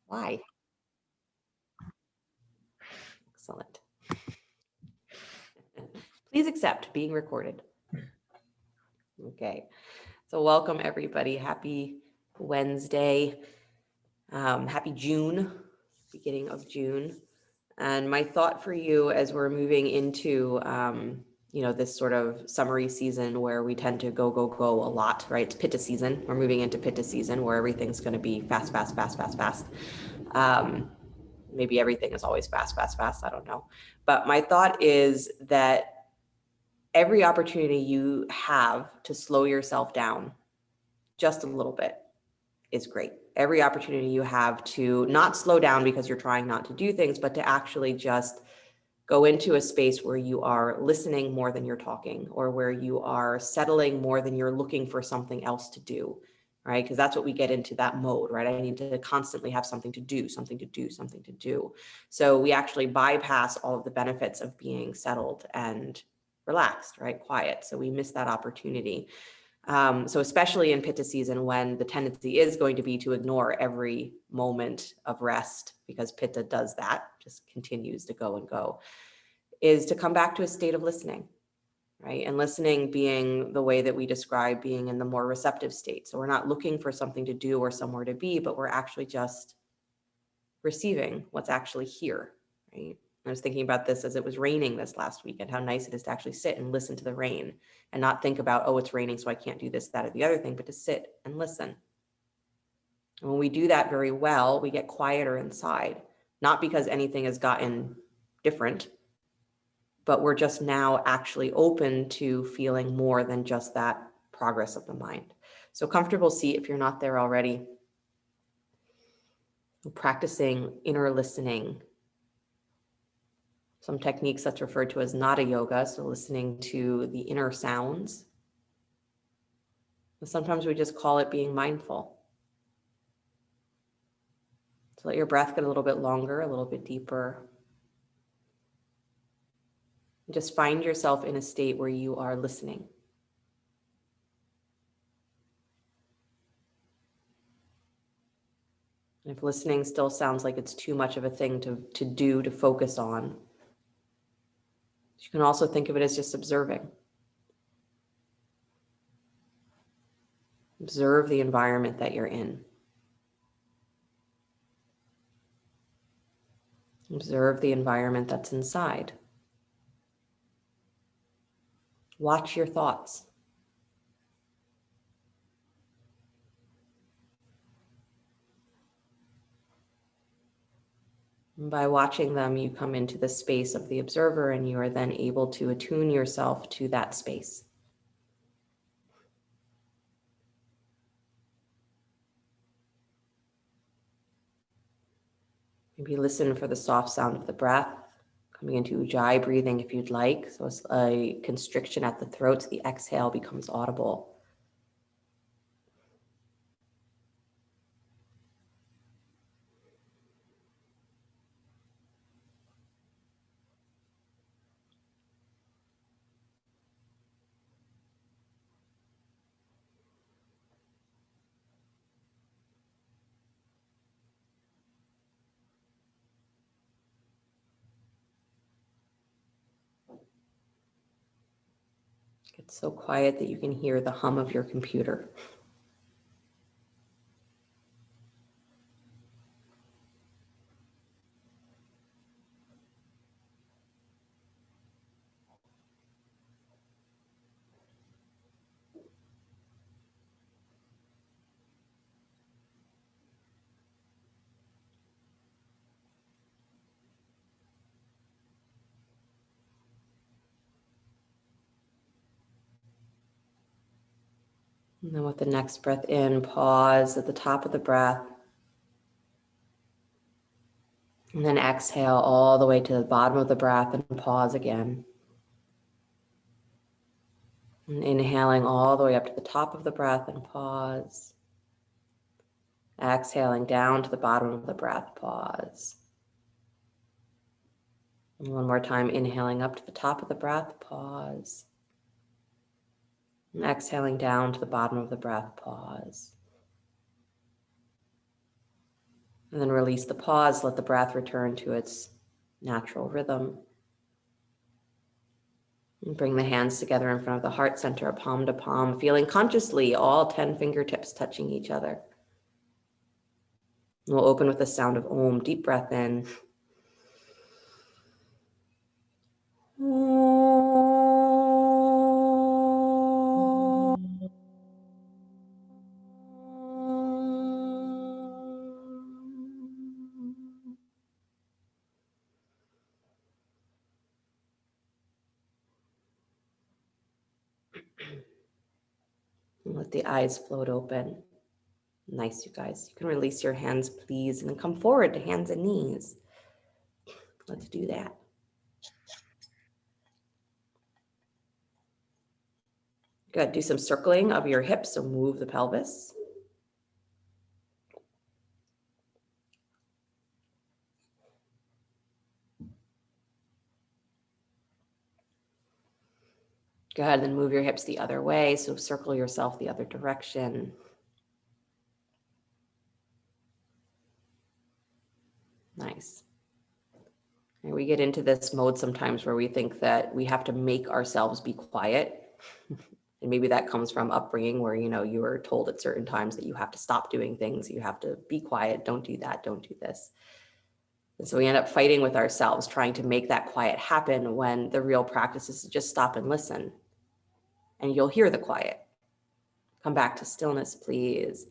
Why? Excellent. Please accept being recorded. Okay, so welcome everybody. Happy Wednesday. Happy June, beginning of June. And my thought for you as we're moving into, this sort of summery season where we tend to go a lot, right? It's Pitta season. We're moving into Pitta season where everything's going to be fast. Maybe everything is always fast. I don't know. But my thought is that every opportunity you have to slow yourself down just a little bit is great. Every opportunity you have to not slow down because you're trying not to do things, but to actually just go into a space where you are listening more than you're talking, or where you are settling more than you're looking for something else to do, right? Because that's what we get into, that mode, right? I need to constantly have something to do. So we actually bypass all of the benefits of being settled and relaxed, right? Quiet. So we miss that opportunity. So especially in Pitta season, when the tendency is going to be to ignore every moment of rest, because Pitta does that, just continues to go and go, is to come back to a state of listening, right? And listening being the way that we describe being in the more receptive state. So we're not looking for something to do or somewhere to be, but we're actually just receiving what's actually here, right? I was thinking about this as it was raining this last week and how nice it is to actually sit and listen to the rain and not think about, oh, it's raining, so I can't do this, that, or the other thing, but to sit and listen. And when we do that very well, we get quieter inside, not because anything has gotten different, but we're just now actually open to feeling more than just that progress of the mind. So comfortable seat if you're not there already. Practicing inner listening. Some techniques that's referred to as nada yoga, so listening to the inner sounds. And sometimes we just call it being mindful. So let your breath get a little bit longer, a little bit deeper. And just find yourself in a state where you are listening. And if listening still sounds like it's too much of a thing to do, to focus on, you can also think of it as just observing. Observe the environment that you're in. Observe the environment that's inside. Watch your thoughts. And by watching them, you come into the space of the observer, and you are then able to attune yourself to that space. Maybe listen for the soft sound of the breath, coming into Ujjayi breathing if you'd like. So it's a constriction at the throat, so the exhale becomes audible. It's so quiet that you can hear the hum of your computer. And then with the next breath in, pause at the top of the breath. And then exhale all the way to the bottom of the breath and pause again. And inhaling all the way up to the top of the breath and pause. Exhaling down to the bottom of the breath, pause. And one more time, inhaling up to the top of the breath, pause. And exhaling down to the bottom of the breath, pause. And then release the pause, let the breath return to its natural rhythm. And bring the hands together in front of the heart center, palm to palm, feeling consciously all 10 fingertips touching each other. And we'll open with the sound of Om. Deep breath in. And let the eyes float open. Nice, you guys. You can release your hands, please, and then come forward to hands and knees. Let's do that. Good. Do some circling of your hips, so move the pelvis. Good. Then move your hips the other way, so circle yourself the other direction. Nice. And we get into this mode sometimes where we think that we have to make ourselves be quiet. And maybe that comes from upbringing where, you were told at certain times that you have to stop doing things. You have to be quiet. Don't do that. Don't do this. And so we end up fighting with ourselves, trying to make that quiet happen when the real practice is to just stop and listen. And you'll hear the quiet. Come back to stillness, please.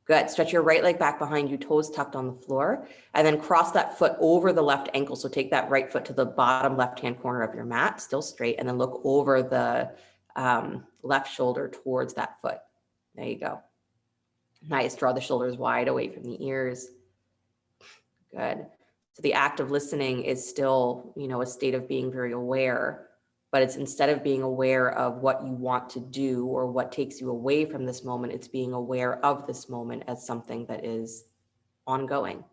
Good. Stretch your right leg back behind you, toes tucked on the floor, and then cross that foot over the left ankle. So take that right foot to the bottom left-hand corner of your mat, still straight, and then look over the left shoulder towards that foot. There you go. Nice. Draw the shoulders wide away from the ears. Good. So the act of listening is still, a state of being very aware, but it's instead of being aware of what you want to do or what takes you away from this moment, it's being aware of this moment as something that is ongoing.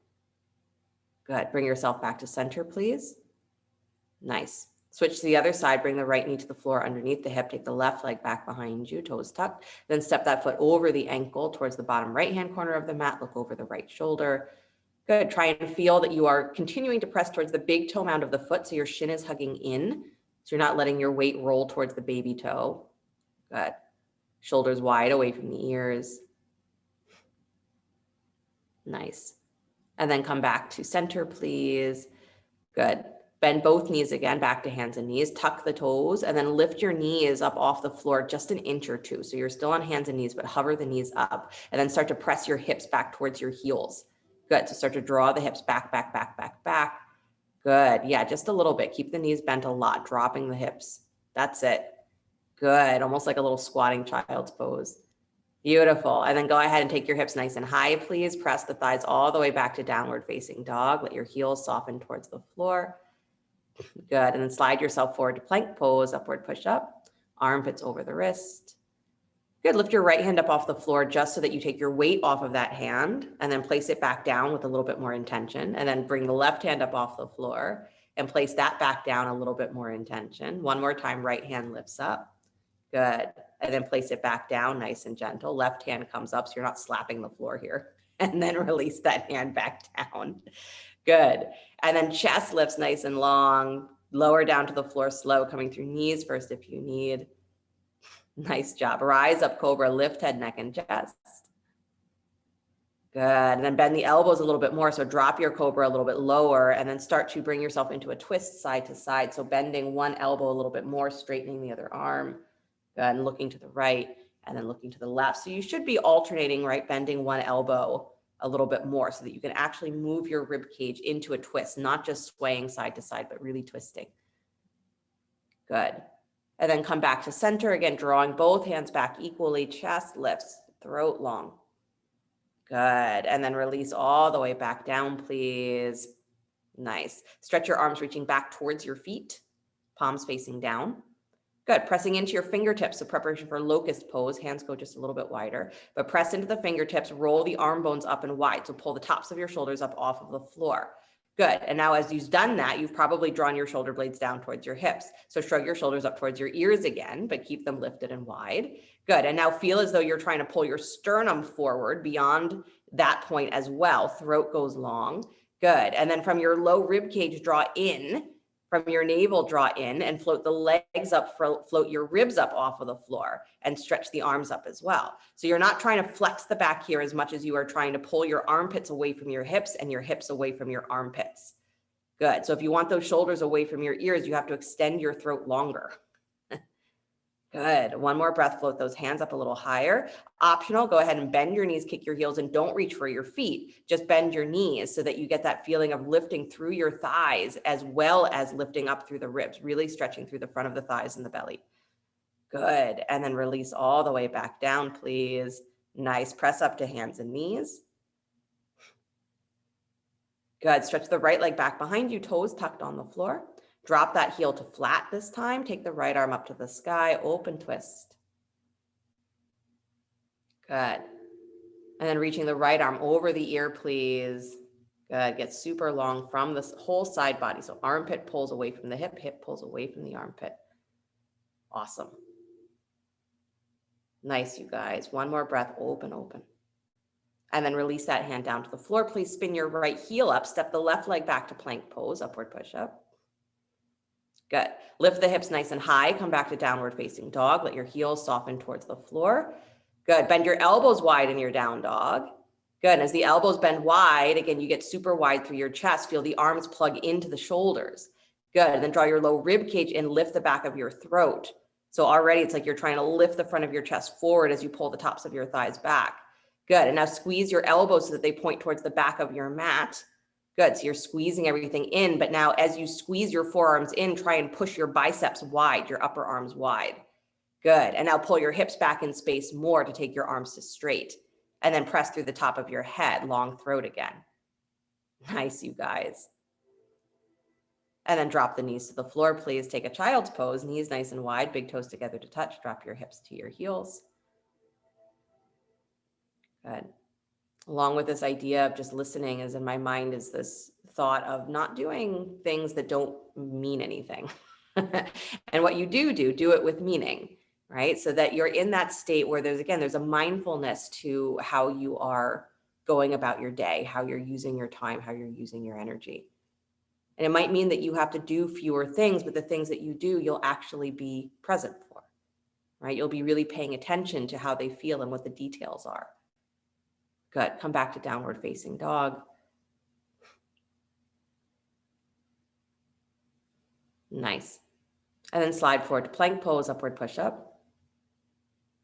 Good. Bring yourself back to center, please. Nice. Switch to the other side. Bring the right knee to the floor underneath the hip. Take the left leg back behind you, toes tucked. Then step that foot over the ankle towards the bottom right-hand corner of the mat. Look over the right shoulder. Good. Try and feel that you are continuing to press towards the big toe mound of the foot so your shin is hugging in. So you're not letting your weight roll towards the baby toe. Good. Shoulders wide away from the ears. Nice. And then come back to center, please. Good. Bend both knees again, back to hands and knees. Tuck the toes and then lift your knees up off the floor just an inch or two. So you're still on hands and knees, but hover the knees up and then start to press your hips back towards your heels. Good. So start to draw the hips back, back, back, back, back. Good. Yeah, just a little bit. Keep the knees bent a lot, dropping the hips. That's it. Good. Almost like a little squatting child's pose. Beautiful. And then go ahead and take your hips nice and high, please. Press the thighs all the way back to downward facing dog. Let your heels soften towards the floor. Good. And then slide yourself forward to plank pose, upward push up, armpits over the wrist. Good. Lift your right hand up off the floor just so that you take your weight off of that hand and then place it back down with a little bit more intention. And then bring the left hand up off the floor and place that back down a little bit more intention. One more time, right hand lifts up. Good. And then place it back down, nice and gentle. Left hand comes up so you're not slapping the floor here. And then release that hand back down. Good. And then chest lifts nice and long. Lower down to the floor slow, coming through knees first if you need. Nice job. Rise up, cobra, lift head, neck, and chest. Good. And then bend the elbows a little bit more. So drop your cobra a little bit lower and then start to bring yourself into a twist side to side. So bending one elbow a little bit more, straightening the other arm. Good. And looking to the right and then looking to the left. So you should be alternating, right? Bending one elbow a little bit more so that you can actually move your rib cage into a twist, not just swaying side to side, but really twisting. Good. And then come back to center again, drawing both hands back equally, chest lifts, throat long. Good. And then release all the way back down, please. Nice. Stretch your arms reaching back towards your feet, palms facing down. Good. Pressing into your fingertips. So preparation for locust pose. Hands go just a little bit wider, but press into the fingertips, roll the arm bones up and wide. So pull the tops of your shoulders up off of the floor. Good. And now as you've done that, you've probably drawn your shoulder blades down towards your hips. So shrug your shoulders up towards your ears again, but keep them lifted and wide. Good. And now feel as though you're trying to pull your sternum forward beyond that point as well. Throat goes long. Good. And then from your low rib cage, draw in. From your navel, draw in and float the legs up, float your ribs up off of the floor and stretch the arms up as well. So you're not trying to flex the back here as much as you are trying to pull your armpits away from your hips and your hips away from your armpits. Good. So if you want those shoulders away from your ears, you have to extend your throat longer. Good. One more breath, float those hands up a little higher. Optional, go ahead and bend your knees, kick your heels, and don't reach for your feet. Just bend your knees so that you get that feeling of lifting through your thighs as well as lifting up through the ribs, really stretching through the front of the thighs and the belly. Good. And then release all the way back down, please. Nice. Press up to hands and knees. Good. Stretch the right leg back behind you, toes tucked on the floor. Drop that heel to flat this time. Take the right arm up to the sky, open twist. Good. And then reaching the right arm over the ear, please. Good. Get super long from the whole side body. So armpit pulls away from the hip, hip pulls away from the armpit. Awesome. Nice, you guys. One more breath, open, open. And then release that hand down to the floor. Please spin your right heel up. Step the left leg back to plank pose, upward push-up. Good. Lift the hips nice and high. Come back to downward facing dog. Let your heels soften towards the floor. Good. Bend your elbows wide in your down dog. Good. And as the elbows bend wide, again, you get super wide through your chest. Feel the arms plug into the shoulders. Good. And then draw your low rib cage and lift the back of your throat. So already it's like you're trying to lift the front of your chest forward as you pull the tops of your thighs back. Good. And now squeeze your elbows so that they point towards the back of your mat. Good. So you're squeezing everything in, but now as you squeeze your forearms in, try and push your biceps wide, your upper arms wide. Good. And now pull your hips back in space more to take your arms to straight, and then press through the top of your head, long throat again. Nice, you guys. And then drop the knees to the floor, please. Take a child's pose, knees nice and wide, big toes together to touch. Drop your hips to your heels. Good. Along with this idea of just listening, is in my mind is this thought of not doing things that don't mean anything. And what you do it with meaning, right? So that you're in that state where there's a mindfulness to how you are going about your day, how you're using your time, how you're using your energy. And it might mean that you have to do fewer things, but the things that you do, you'll actually be present for, right? You'll be really paying attention to how they feel and what the details are. Good. Come back to downward facing dog. Nice. And then slide forward to plank pose, upward push up.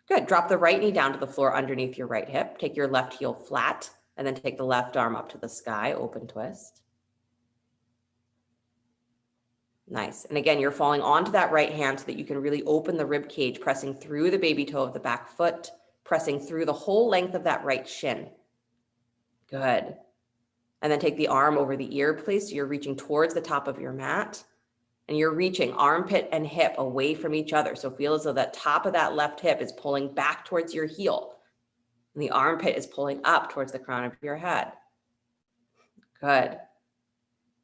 Good. Drop the right knee down to the floor underneath your right hip. Take your left heel flat and then take the left arm up to the sky, open twist. Nice. And again, you're falling onto that right hand so that you can really open the rib cage, pressing through the baby toe of the back foot, pressing through the whole length of that right shin. Good. And then take the arm over the ear, please. So you're reaching towards the top of your mat and you're reaching armpit and hip away from each other. So feel as though that top of that left hip is pulling back towards your heel and the armpit is pulling up towards the crown of your head. Good.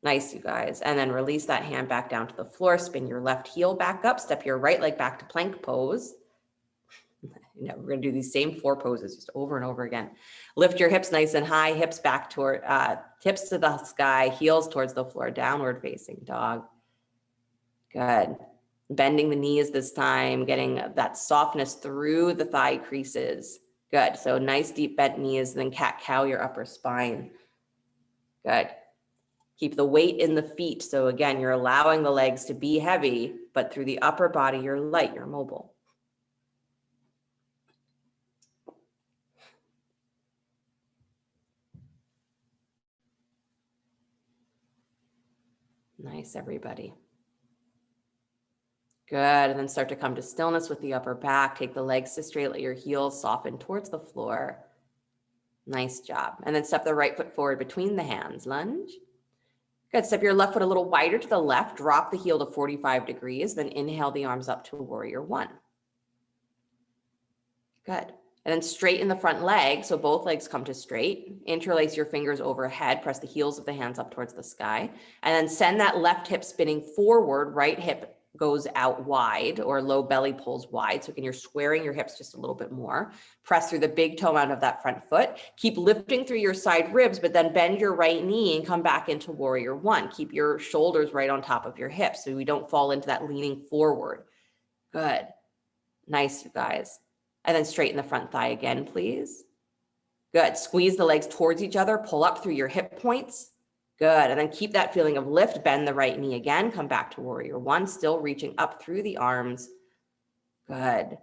Nice, you guys. And then release that hand back down to the floor. Spin your left heel back up. Step your right leg back to plank pose. We're going to do these same 4 poses just over and over again. Lift your hips nice and high, hips back toward, hips to the sky, heels towards the floor, downward facing dog. Good. Bending the knees this time, getting that softness through the thigh creases. Good. So nice deep bent knees, then cat cow your upper spine. Good. Keep the weight in the feet. So again, you're allowing the legs to be heavy, but through the upper body, you're light, you're mobile. Nice, everybody. Good. And then start to come to stillness with the upper back. Take the legs to straight, let your heels soften towards the floor. Nice job. And then step the right foot forward between the hands, lunge. Good. Step your left foot a little wider to the left, drop the heel to 45 degrees, then inhale the arms up to warrior 1. Good. And then straighten the front leg. So both legs come to straight. Interlace your fingers overhead. Press the heels of the hands up towards the sky. And then send that left hip spinning forward. Right hip goes out wide, or low belly pulls wide. So again, you're squaring your hips just a little bit more. Press through the big toe mound of that front foot. Keep lifting through your side ribs, but then bend your right knee and come back into warrior one. Keep your shoulders right on top of your hips so we don't fall into that leaning forward. Good. Nice, you guys. And then straighten the front thigh again, please. Good. Squeeze the legs towards each other. Pull up through your hip points. Good. And then keep that feeling of lift. Bend the right knee again. Come back to warrior one, still reaching up through the arms. Good.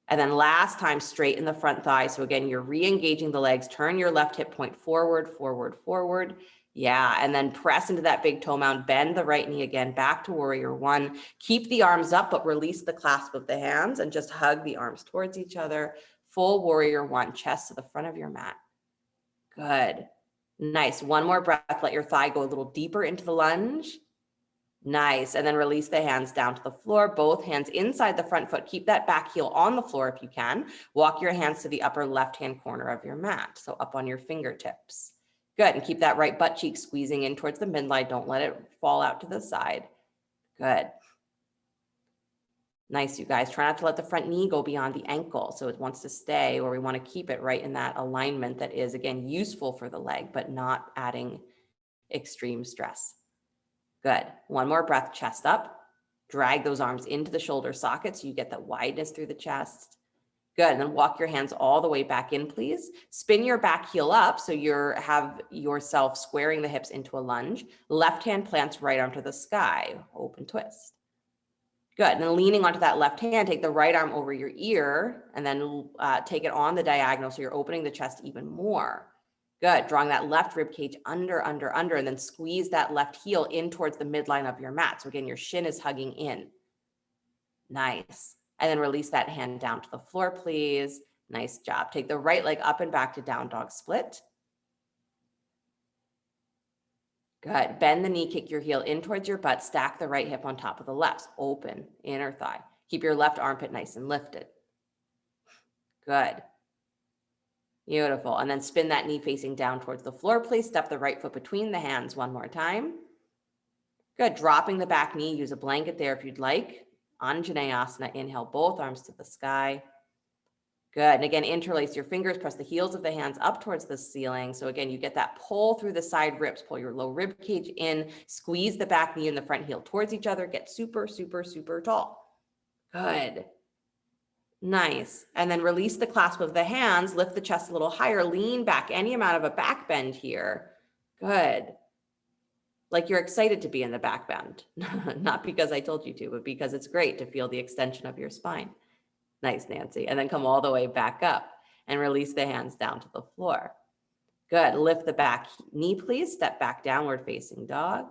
And then last time, straighten the front thigh. So again, you're re-engaging the legs. Turn your left hip point forward, forward, forward. Yeah, and then press into that big toe mound. Bend the right knee again, back to warrior one. Keep the arms up, but release the clasp of the hands and just hug the arms towards each other. Full warrior one, chest to the front of your mat. Good. Nice. One more breath. Let your thigh go a little deeper into the lunge. Nice. And then release the hands down to the floor, both hands inside the front foot. Keep that back heel on the floor if you can. Walk your hands to the upper left-hand corner of your mat. So up on your fingertips. Good. And keep that right butt cheek squeezing in towards the midline. Don't let it fall out to the side. Good. Nice, you guys. Try not to let the front knee go beyond the ankle. So it wants to stay, or we want to keep it right in that alignment that is, again, useful for the leg, but not adding extreme stress. Good. One more breath, chest up. Drag those arms into the shoulder socket so you get that wideness through the chest. Good. And then walk your hands all the way back in, please. Spin your back heel up so you have yourself squaring the hips into a lunge. Left hand plants right arm to the sky. Open twist. Good. And then leaning onto that left hand, take the right arm over your ear and then take it on the diagonal so you're opening the chest even more. Good. Drawing that left rib cage under, and then squeeze that left heel in towards the midline of your mat. So again, your shin is hugging in. Nice. And then release that hand down to the floor, please. Nice job. Take the right leg up and back to down dog split. Good. Bend the knee, kick your heel in towards your butt, stack the right hip on top of the left. Open inner thigh. Keep your left armpit nice and lifted. Good. Beautiful. And then spin that knee facing down towards the floor, please. Step the right foot between the hands one more time. Good. Dropping the back knee. Use a blanket there if you'd like. Anjaneyasana. Inhale both arms to the sky. Good. And again, interlace your fingers. Press the heels of the hands up towards the ceiling. So again, you get that pull through the side ribs. Pull your low rib cage in. Squeeze the back knee and the front heel towards each other. Get super, super, super tall. Good. Nice. And then release the clasp of the hands. Lift the chest a little higher. Lean back. Any amount of a back bend here. Good. Like you're excited to be in the back bend. Not because I told you to, but because it's great to feel the extension of your spine. Nice, Nancy. And then come all the way back up and release the hands down to the floor. Good. Lift the back knee, please. Step back, downward facing dog.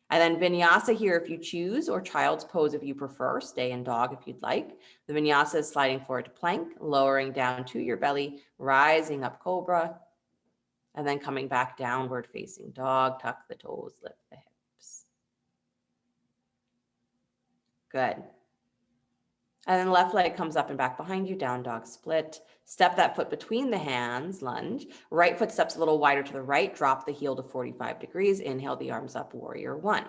And then vinyasa here if you choose, or child's pose if you prefer. Stay in dog if you'd like. The vinyasa is sliding forward to plank, lowering down to your belly, rising up cobra, and then coming back downward facing dog. Tuck the toes, lift the hips. Good. And then left leg comes up and back behind you, down dog split. Step that foot between the hands, lunge. Right foot steps a little wider to the right, drop the heel to 45 degrees. Inhale the arms up, warrior one.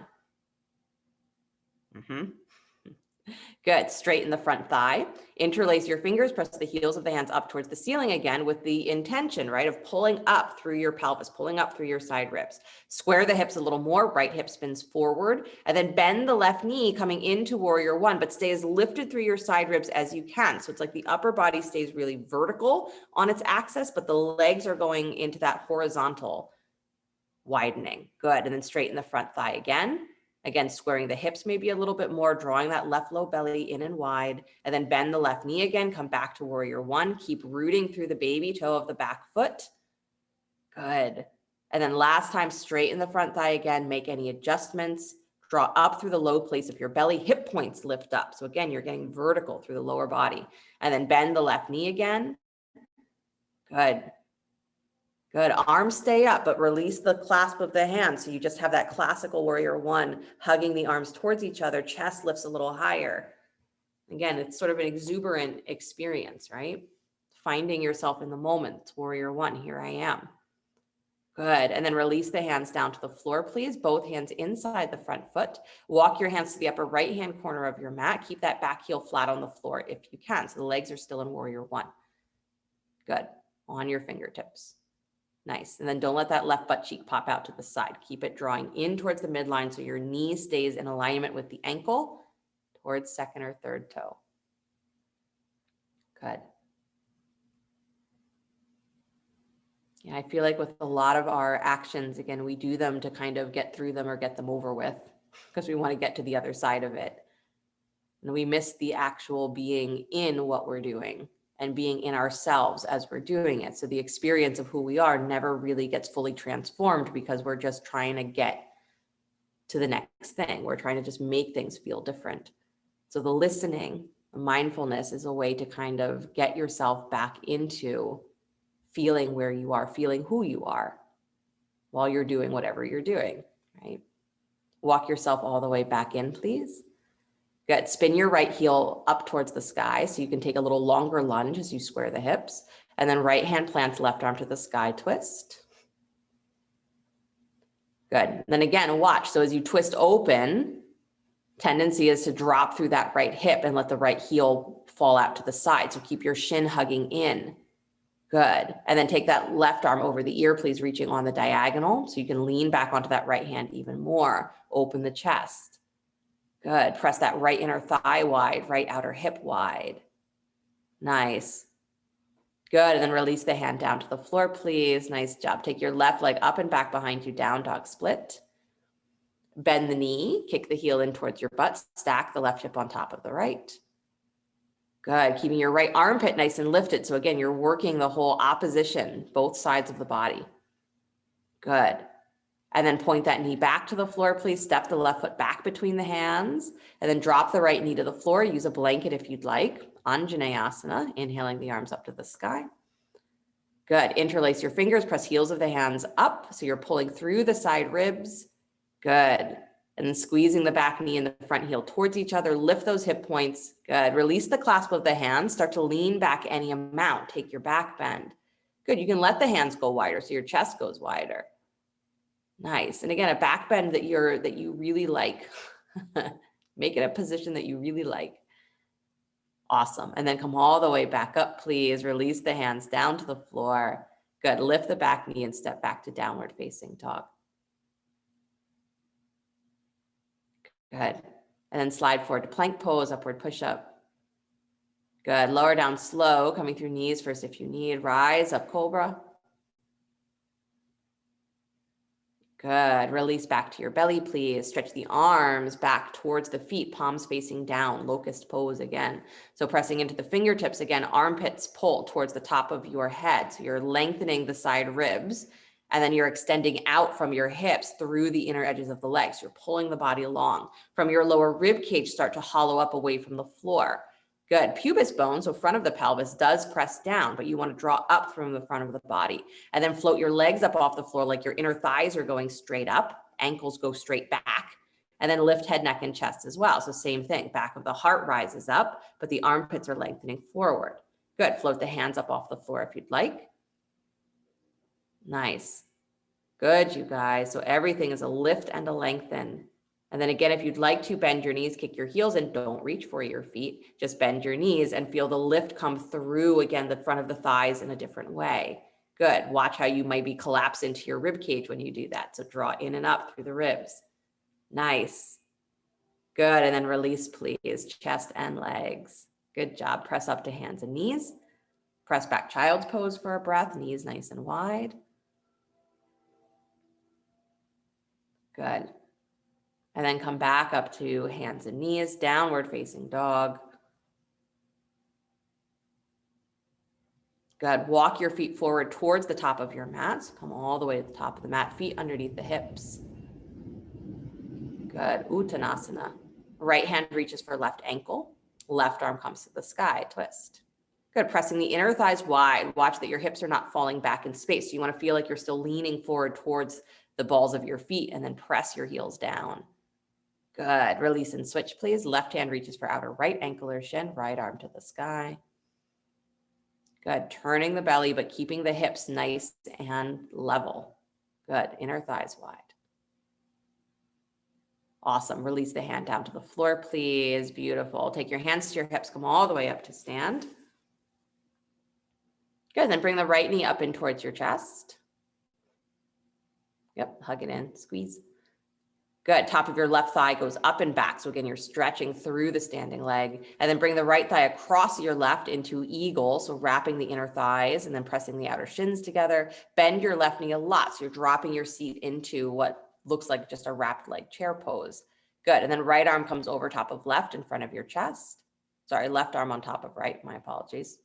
Good. Straighten the front thigh. Interlace your fingers. Press the heels of the hands up towards the ceiling again with the intention, right, of pulling up through your pelvis, pulling up through your side ribs. Square the hips a little more. Right hip spins forward. And then bend the left knee coming into warrior one, but stay as lifted through your side ribs as you can. So it's like the upper body stays really vertical on its axis, but the legs are going into that horizontal widening. Good. And then straighten the front thigh again. Again, squaring the hips maybe a little bit more, drawing that left low belly in and wide, and then bend the left knee again, come back to warrior one, keep rooting through the baby toe of the back foot. Good. And then last time, straighten the front thigh again, make any adjustments, draw up through the low place of your belly, hip points lift up. So again, you're getting vertical through the lower body, and then bend the left knee again. Good. Good. Arms stay up, but release the clasp of the hands. So you just have that classical warrior one, hugging the arms towards each other, chest lifts a little higher. Again, it's sort of an exuberant experience, right? finding yourself in the moment. Warrior one, here I am. Good. And then release the hands down to the floor, please. Both hands inside the front foot. Walk your hands to the upper right-hand corner of your mat. Keep that back heel flat on the floor if you can. So the legs are still in warrior one. Good. On your fingertips. Nice. And then don't let that left butt cheek pop out to the side. Keep it drawing in towards the midline so your knee stays in alignment with the ankle towards second or third toe. Good. Yeah, I feel like with a lot of our actions, again, we do them to kind of get through them or get them over with because we want to get to the other side of it. And we miss the actual being in what we're doing and being in ourselves as we're doing it. So the experience of who we are never really gets fully transformed because we're just trying to get to the next thing. We're trying to just make things feel different. So the listening, the mindfulness is a way to kind of get yourself back into feeling where you are, feeling who you are while you're doing whatever you're doing, right? Walk yourself all the way back in, please. Good. Spin your right heel up towards the sky so you can take a little longer lunge as you square the hips. And then right hand plants left arm to the sky, twist. Good. Then again, watch. So as you twist open, tendency is to drop through that right hip and let the right heel fall out to the side. So keep your shin hugging in. Good. And then take that left arm over the ear, please, reaching on the diagonal so you can lean back onto that right hand even more. Open the chest. Good. Press that right inner thigh wide, right outer hip wide. Nice. Good. And then release the hand down to the floor, please. Nice job. Take your left leg up and back behind you, down dog split. Bend the knee, kick the heel in towards your butt, stack the left hip on top of the right. Good. Keeping your right armpit nice and lifted. So again, you're working the whole opposition, both sides of the body. Good. And then point that knee back to the floor, please. Step the left foot back between the hands and then drop the right knee to the floor. Use a blanket if you'd like. Anjaneyasana, inhaling the arms up to the sky. Good. Interlace your fingers, press heels of the hands up. So you're pulling through the side ribs. Good. And then squeezing the back knee and the front heel towards each other. Lift those hip points. Good. Release the clasp of the hands. Start to lean back any amount. Take your back bend. Good. You can let the hands go wider so your chest goes wider. Nice. And again, a back bend that you really like. Make it a position that you really like. Awesome. And then come all the way back up, please. Release the hands down to the floor. Good. Lift the back knee and step back to downward facing dog. Good. And then slide forward to plank pose, upward push-up. Good. Lower down slow, coming through knees first if you need. Rise up, cobra. Good. Release back to your belly, please. Stretch the arms back towards the feet, palms facing down. Locust pose again. So pressing into the fingertips again, armpits pull towards the top of your head. So you're lengthening the side ribs. And then you're extending out from your hips through the inner edges of the legs. You're pulling the body along. From your lower rib cage, start to hollow up away from the floor. Good. Pubis bone, so front of the pelvis, does press down, but you want to draw up from the front of the body. And then float your legs up off the floor like your inner thighs are going straight up. Ankles go straight back. And then lift head, neck, and chest as well. So same thing. Back of the heart rises up, but the armpits are lengthening forward. Good. Float the hands up off the floor if you'd like. Nice. Good, you guys. So everything is a lift and a lengthen. And then again, if you'd like to bend your knees, kick your heels and don't reach for your feet. Just bend your knees and feel the lift come through, again, the front of the thighs in a different way. Good. Watch how you might be collapsed into your rib cage when you do that. So draw in and up through the ribs. Nice. Good. And then release, please. Chest and legs. Good job. Press up to hands and knees. Press back child's pose for a breath. Knees nice and wide. Good. And then come back up to hands and knees, downward facing dog. Good. Walk your feet forward towards the top of your mat. So come all the way to the top of the mat, feet underneath the hips. Good. Uttanasana. Right hand reaches for left ankle. Left arm comes to the sky. Twist. Good. Pressing the inner thighs wide. Watch that your hips are not falling back in space. So you want to feel like you're still leaning forward towards the balls of your feet and then press your heels down. Good. Release and switch, please. Left hand reaches for outer right ankle or shin. Right arm to the sky. Good. Turning the belly, but keeping the hips nice and level. Good. Inner thighs wide. Awesome. Release the hand down to the floor, please. Beautiful. Take your hands to your hips. Come all the way up to stand. Good. Then bring the right knee up in towards your chest. Yep. Hug it in. Squeeze. Good. Top of your left thigh goes up and back. So again, you're stretching through the standing leg, and then bring the right thigh across your left into eagle. So wrapping the inner thighs and then pressing the outer shins together. Bend your left knee a lot. So you're dropping your seat into what looks like just a wrapped leg chair pose. Good. And then right arm comes over top of left in front of your chest. Sorry, left arm on top of right. My apologies.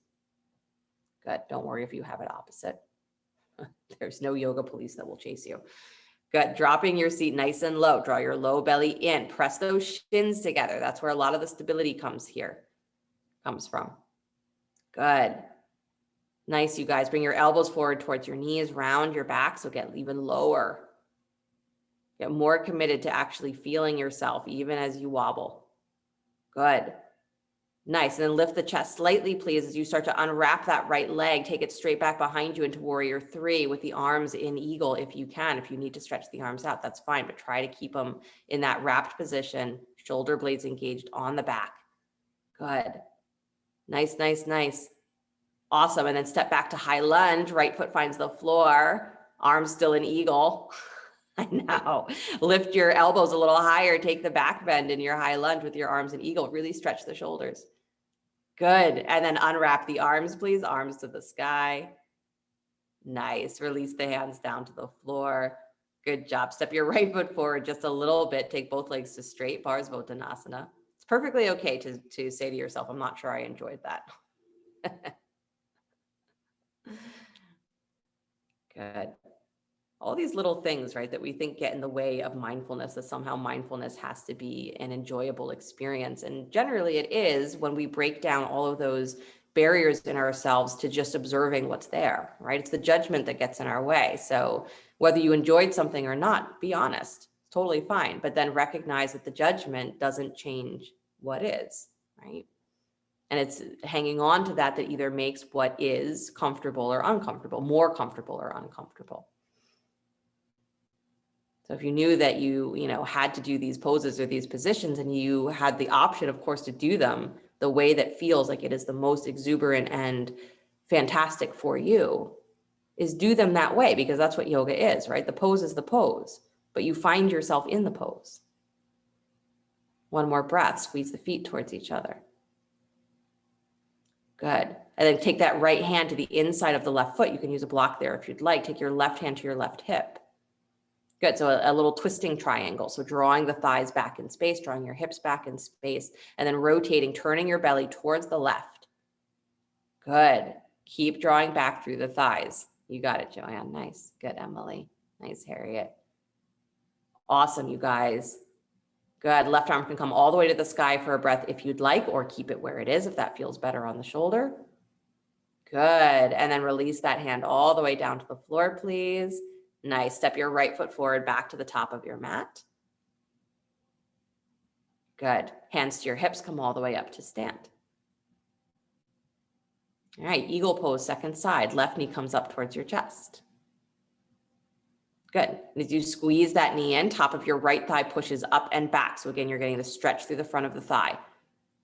Good. Don't worry if you have it opposite. There's no yoga police that will chase you. Good. Dropping your seat nice and low. Draw your low belly in. Press those shins together. That's where a lot of the stability comes from. Good. Nice, you guys. Bring your elbows forward towards your knees. Round your back. So get even lower. Get more committed to actually feeling yourself even as you wobble. Good. Nice. And then lift the chest slightly, please, as you start to unwrap that right leg. Take it straight back behind you into warrior 3 with the arms in eagle if you can. If you need to stretch the arms out, that's fine, but try to keep them in that wrapped position, shoulder blades engaged on the back. Good. Nice, nice, nice. Awesome. And then step back to high lunge. Right foot finds the floor. Arms still in eagle. I know. Lift your elbows a little higher. Take the back bend in your high lunge with your arms in eagle. Really stretch the shoulders. Good. And then unwrap the arms, please. Arms to the sky. Nice. Release the hands down to the floor. Good job. Step your right foot forward just a little bit. Take both legs to straight, Parsvottanasana. It's perfectly okay to say to yourself, I'm not sure I enjoyed that. Good. All these little things, right, that we think get in the way of mindfulness, that somehow mindfulness has to be an enjoyable experience. And generally it is when we break down all of those barriers in ourselves to just observing what's there, right? It's the judgment that gets in our way. So whether you enjoyed something or not, be honest, it's totally fine. But then recognize that the judgment doesn't change what is, right? And it's hanging on to that either makes what is comfortable or uncomfortable, more comfortable or uncomfortable. So if you knew that you had to do these poses or these positions and you had the option, of course, to do them the way that feels like it is the most exuberant and fantastic for you, is do them that way, because that's what yoga is, right? The pose is the pose, but you find yourself in the pose. One more breath, squeeze the feet towards each other. Good. And then take that right hand to the inside of the left foot. You can use a block there if you'd like. Take your left hand to your left hip. Good. So a little twisting triangle. So drawing the thighs back in space, drawing your hips back in space, and then rotating, turning your belly towards the left. Good. Keep drawing back through the thighs. You got it, Joanne. Nice. Good, Emily. Nice, Harriet. Awesome, you guys. Good. Left arm can come all the way to the sky for a breath if you'd like, or keep it where it is if that feels better on the shoulder. Good. And then release that hand all the way down to the floor, please. Nice. Step your right foot forward back to the top of your mat. Good. Hands to your hips, come all the way up to stand. All right, eagle pose, second side. Left knee comes up towards your chest. Good. And as you squeeze that knee in, top of your right thigh pushes up and back. So again, you're getting the stretch through the front of the thigh.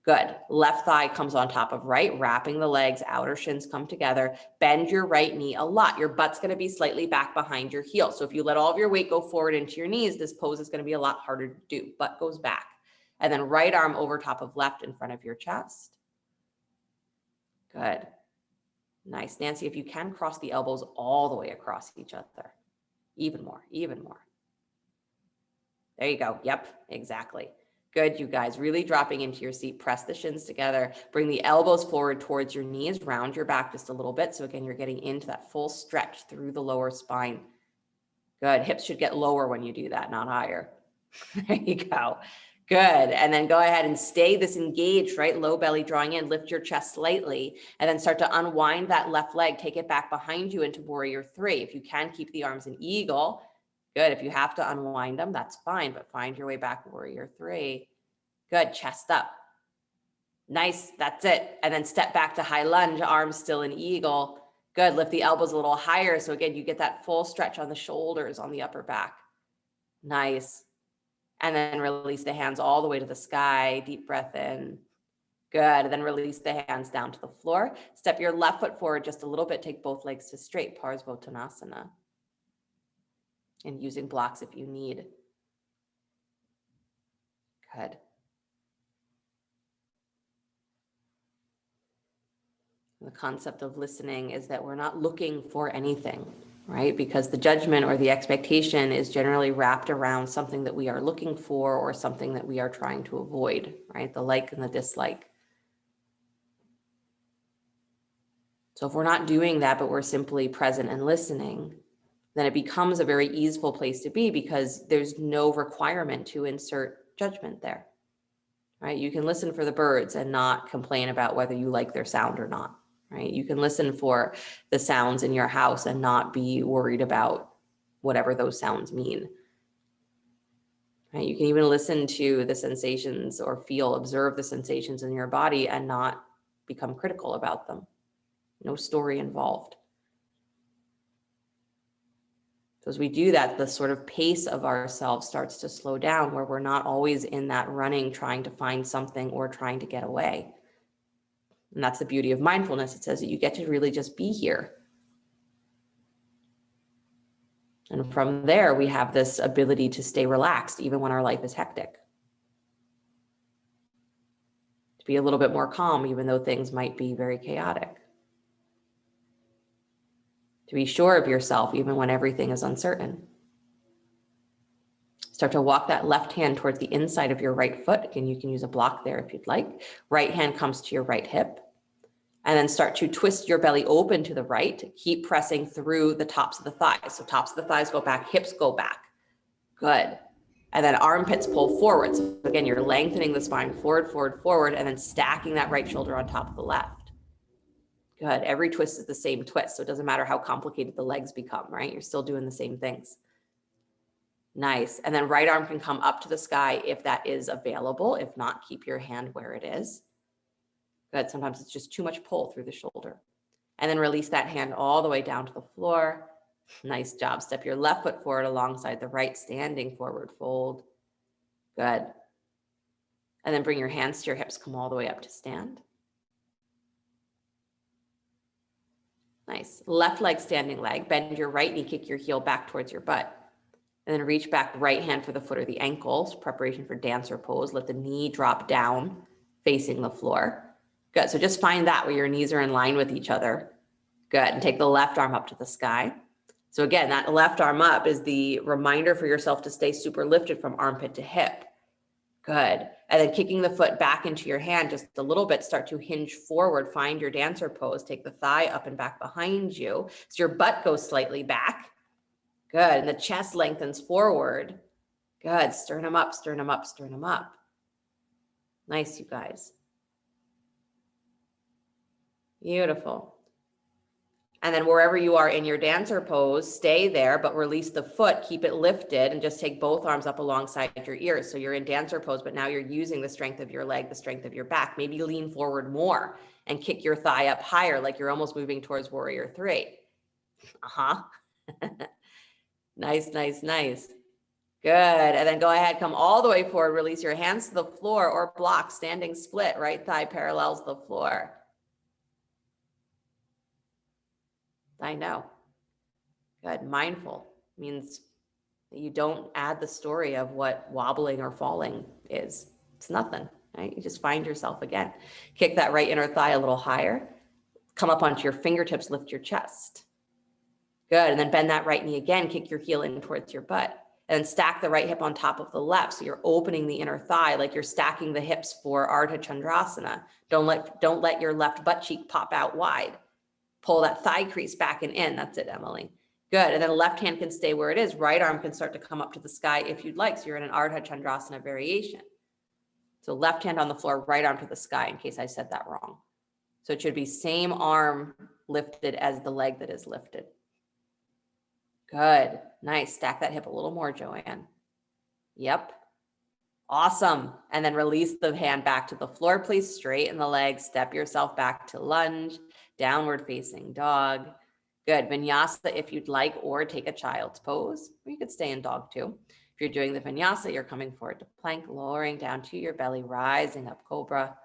Good. Left thigh comes on top of right, wrapping the legs, outer shins come together. Bend your right knee a lot. Your butt's going to be slightly back behind your heel. So if you let all of your weight go forward into your knees, this pose is going to be a lot harder to do. Butt goes back. And then right arm over top of left in front of your chest. Good. Nice. Nancy, if you can, cross the elbows all the way across each other. Even more, even more. There you go. Yep, exactly. Good, you guys. Really dropping into your seat. Press the shins together. Bring the elbows forward towards your knees. Round your back just a little bit. So again, you're getting into that full stretch through the lower spine. Good. Hips should get lower when you do that, not higher. There you go. Good. And then go ahead and stay this engaged, right? Low belly drawing in. Lift your chest slightly and then start to unwind that left leg. Take it back behind you into warrior 3. If you can, keep the arms in eagle. Good. If you have to unwind them, that's fine, but find your way back, warrior 3. Good. Chest up. Nice, that's it. And then step back to high lunge, arms still in eagle. Good, lift the elbows a little higher. So again, you get that full stretch on the shoulders, on the upper back. Nice. And then release the hands all the way to the sky. Deep breath in. Good, and then release the hands down to the floor. Step your left foot forward just a little bit. Take both legs to straight, Parsvottanasana. And using blocks if you need. Good. The concept of listening is that we're not looking for anything, right? Because the judgment or the expectation is generally wrapped around something that we are looking for or something that we are trying to avoid, right? The like and the dislike. So if we're not doing that, but we're simply present and listening, then it becomes a very easeful place to be because there's no requirement to insert judgment there, right? You can listen for the birds and not complain about whether you like their sound or not, right? You can listen for the sounds in your house and not be worried about whatever those sounds mean, right? You can even listen to the sensations or observe the sensations in your body and not become critical about them. No story involved. So as we do that, the sort of pace of ourselves starts to slow down where we're not always in that running, trying to find something or trying to get away. And that's the beauty of mindfulness. It says that you get to really just be here. And from there, we have this ability to stay relaxed, even when our life is hectic. To be a little bit more calm, even though things might be very chaotic. To be sure of yourself, even when everything is uncertain. Start to walk that left hand towards the inside of your right foot. Again, you can use a block there if you'd like. Right hand comes to your right hip. And then start to twist your belly open to the right. Keep pressing through the tops of the thighs. So tops of the thighs go back, hips go back. Good. And then armpits pull forward. So again, you're lengthening the spine forward, forward, forward, and then stacking that right shoulder on top of the left. Good. Every twist is the same twist. So it doesn't matter how complicated the legs become, right? You're still doing the same things. Nice. And then right arm can come up to the sky if that is available. If not, keep your hand where it is. Good. Sometimes it's just too much pull through the shoulder. And then release that hand all the way down to the floor. Nice job. Step your left foot forward alongside the right, standing forward fold. Good. And then bring your hands to your hips. Come all the way up to stand. Nice. Left leg, standing leg. Bend your right knee, kick your heel back towards your butt. And then reach back, right hand for the foot or the ankles. Preparation for dancer pose. Let the knee drop down, facing the floor. Good. So just find that where your knees are in line with each other. Good. And take the left arm up to the sky. So again, that left arm up is the reminder for yourself to stay super lifted from armpit to hip. Good. And then kicking the foot back into your hand just a little bit, start to hinge forward, find your dancer pose, take the thigh up and back behind you. So your butt goes slightly back. Good. And the chest lengthens forward. Good. Sternum up, sternum up, sternum up. Nice, you guys. Beautiful. And then wherever you are in your dancer pose, stay there, but release the foot, keep it lifted, and just take both arms up alongside your ears. So you're in dancer pose, but now you're using the strength of your leg, the strength of your back. Maybe lean forward more and kick your thigh up higher, like you're almost moving towards warrior three. Nice, nice, nice. Good. And then go ahead, come all the way forward, release your hands to the floor or block, standing split, right thigh parallels the floor. I know. Good. Mindful means that you don't add the story of what wobbling or falling is. It's nothing, right? You just find yourself again. Kick that right inner thigh a little higher. Come up onto your fingertips, lift your chest. Good. And then bend that right knee again. Kick your heel in towards your butt. And then stack the right hip on top of the left. So you're opening the inner thigh like you're stacking the hips for Ardha Chandrasana. Don't let your left butt cheek pop out wide. Pull that thigh crease back and in. That's it, Emily. Good. And then left hand can stay where it is. Right arm can start to come up to the sky if you'd like. So you're in an Ardha Chandrasana variation. So left hand on the floor, right arm to the sky, in case I said that wrong. So it should be same arm lifted as the leg that is lifted. Good. Nice. Stack that hip a little more, Joanne. Yep. Awesome. And then release the hand back to the floor, please. Straighten the legs, step yourself back to lunge, downward facing dog. Good. Vinyasa if you'd like, or take a child's pose, or you could stay in dog too. If you're doing the vinyasa, you're coming forward to plank, lowering down to your belly, rising up cobra,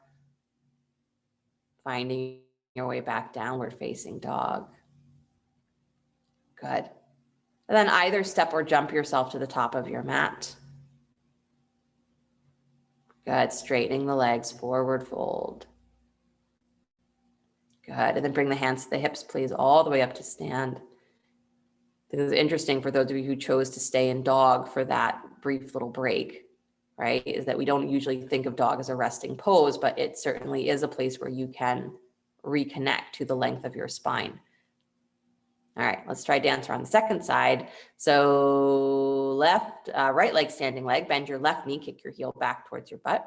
finding your way back downward facing dog. Good. And then either step or jump yourself to the top of your mat. Good. Straightening the legs, forward fold. Good. And then bring the hands to the hips, please, all the way up to stand. This is interesting for those of you who chose to stay in dog for that brief little break, right? Is that we don't usually think of dog as a resting pose, but it certainly is a place where you can reconnect to the length of your spine. All right, let's try dancer on the second side. So right leg, standing leg, bend your left knee, kick your heel back towards your butt.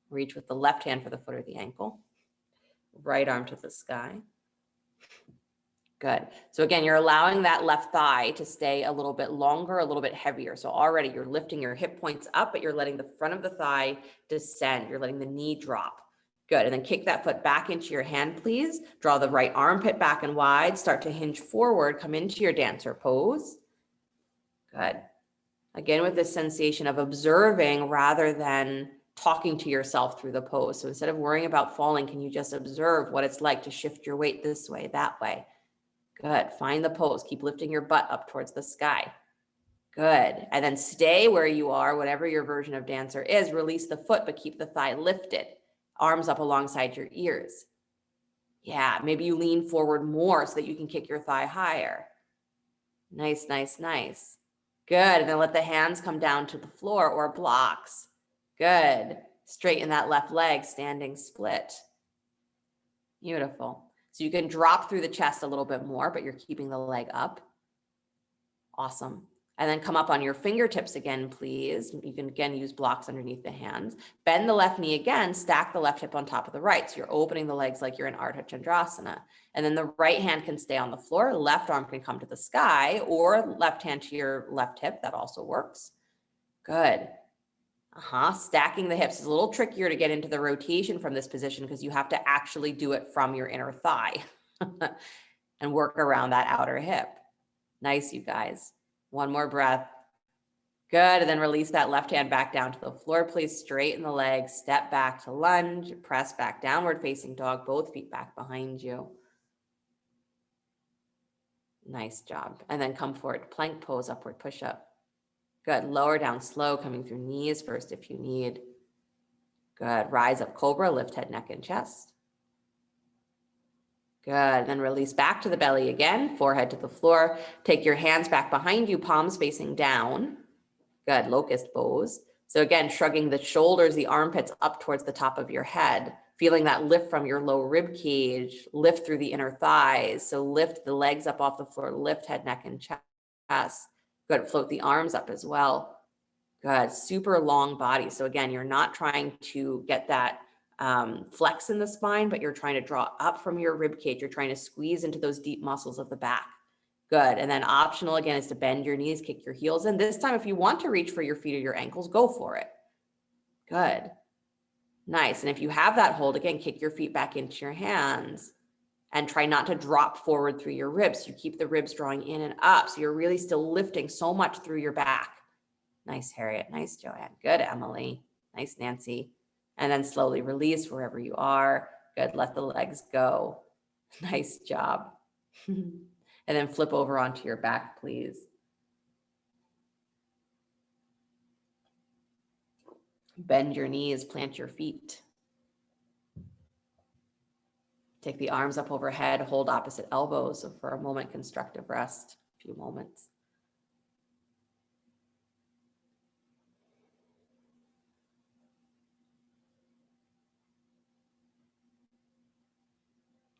Reach with the left hand for the foot or the ankle. Right arm to the sky. Good. So again, you're allowing that left thigh to stay a little bit longer, a little bit heavier. So already you're lifting your hip points up, but you're letting the front of the thigh descend. You're letting the knee drop. Good. And then kick that foot back into your hand, please. Draw the right armpit back and wide. Start to hinge forward. Come into your dancer pose. Good. Again, with this sensation of observing rather than talking to yourself through the pose. So instead of worrying about falling, can you just observe what it's like to shift your weight this way, that way? Good. Find the pose. Keep lifting your butt up towards the sky. Good. And then stay where you are, whatever your version of dancer is. Release the foot, but keep the thigh lifted. Arms up alongside your ears. Yeah, maybe you lean forward more so that you can kick your thigh higher. Nice, nice, nice. Good. And then let the hands come down to the floor or blocks. Good. Straighten that left leg, standing split. Beautiful. So you can drop through the chest a little bit more, but you're keeping the leg up. Awesome. And then come up on your fingertips again, please. You can again use blocks underneath the hands. Bend the left knee again, stack the left hip on top of the right. So you're opening the legs like you're in Ardha Chandrasana. And then the right hand can stay on the floor. Left arm can come to the sky, or left hand to your left hip. That also works. Good. Stacking the hips is a little trickier to get into the rotation from this position because you have to actually do it from your inner thigh and work around that outer hip. Nice, you guys. One more breath. Good. And then release that left hand back down to the floor, please. Straighten the legs, step back to lunge, press back, downward facing dog, both feet back behind you. Nice job. And then come forward, plank pose, upward push up. Good. Lower down slow, coming through knees first if you need. Good. Rise up cobra, lift head, neck, and chest. Good. Then release back to the belly again, forehead to the floor. Take your hands back behind you, palms facing down. Good. Locust pose. So again, shrugging the shoulders, the armpits up towards the top of your head, feeling that lift from your low rib cage, lift through the inner thighs. So lift the legs up off the floor, lift head, neck, and chest. Good. Float the arms up as well. Good. Super long body. So again, you're not trying to get that flex in the spine, but you're trying to draw up from your rib cage. You're trying to squeeze into those deep muscles of the back. Good. And then optional again is to bend your knees, kick your heels in. This time, if you want to reach for your feet or your ankles, go for it. Good. Nice. And if you have that hold, again, kick your feet back into your hands and try not to drop forward through your ribs. You keep the ribs drawing in and up. So you're really still lifting so much through your back. Nice, Harriet. Nice, Joanne. Good, Emily. Nice, Nancy. And then slowly release wherever you are. Good. Let the legs go. Nice job. And then flip over onto your back, please. Bend your knees, plant your feet. Take the arms up overhead, hold opposite elbows. So for a moment, constructive rest, a few moments.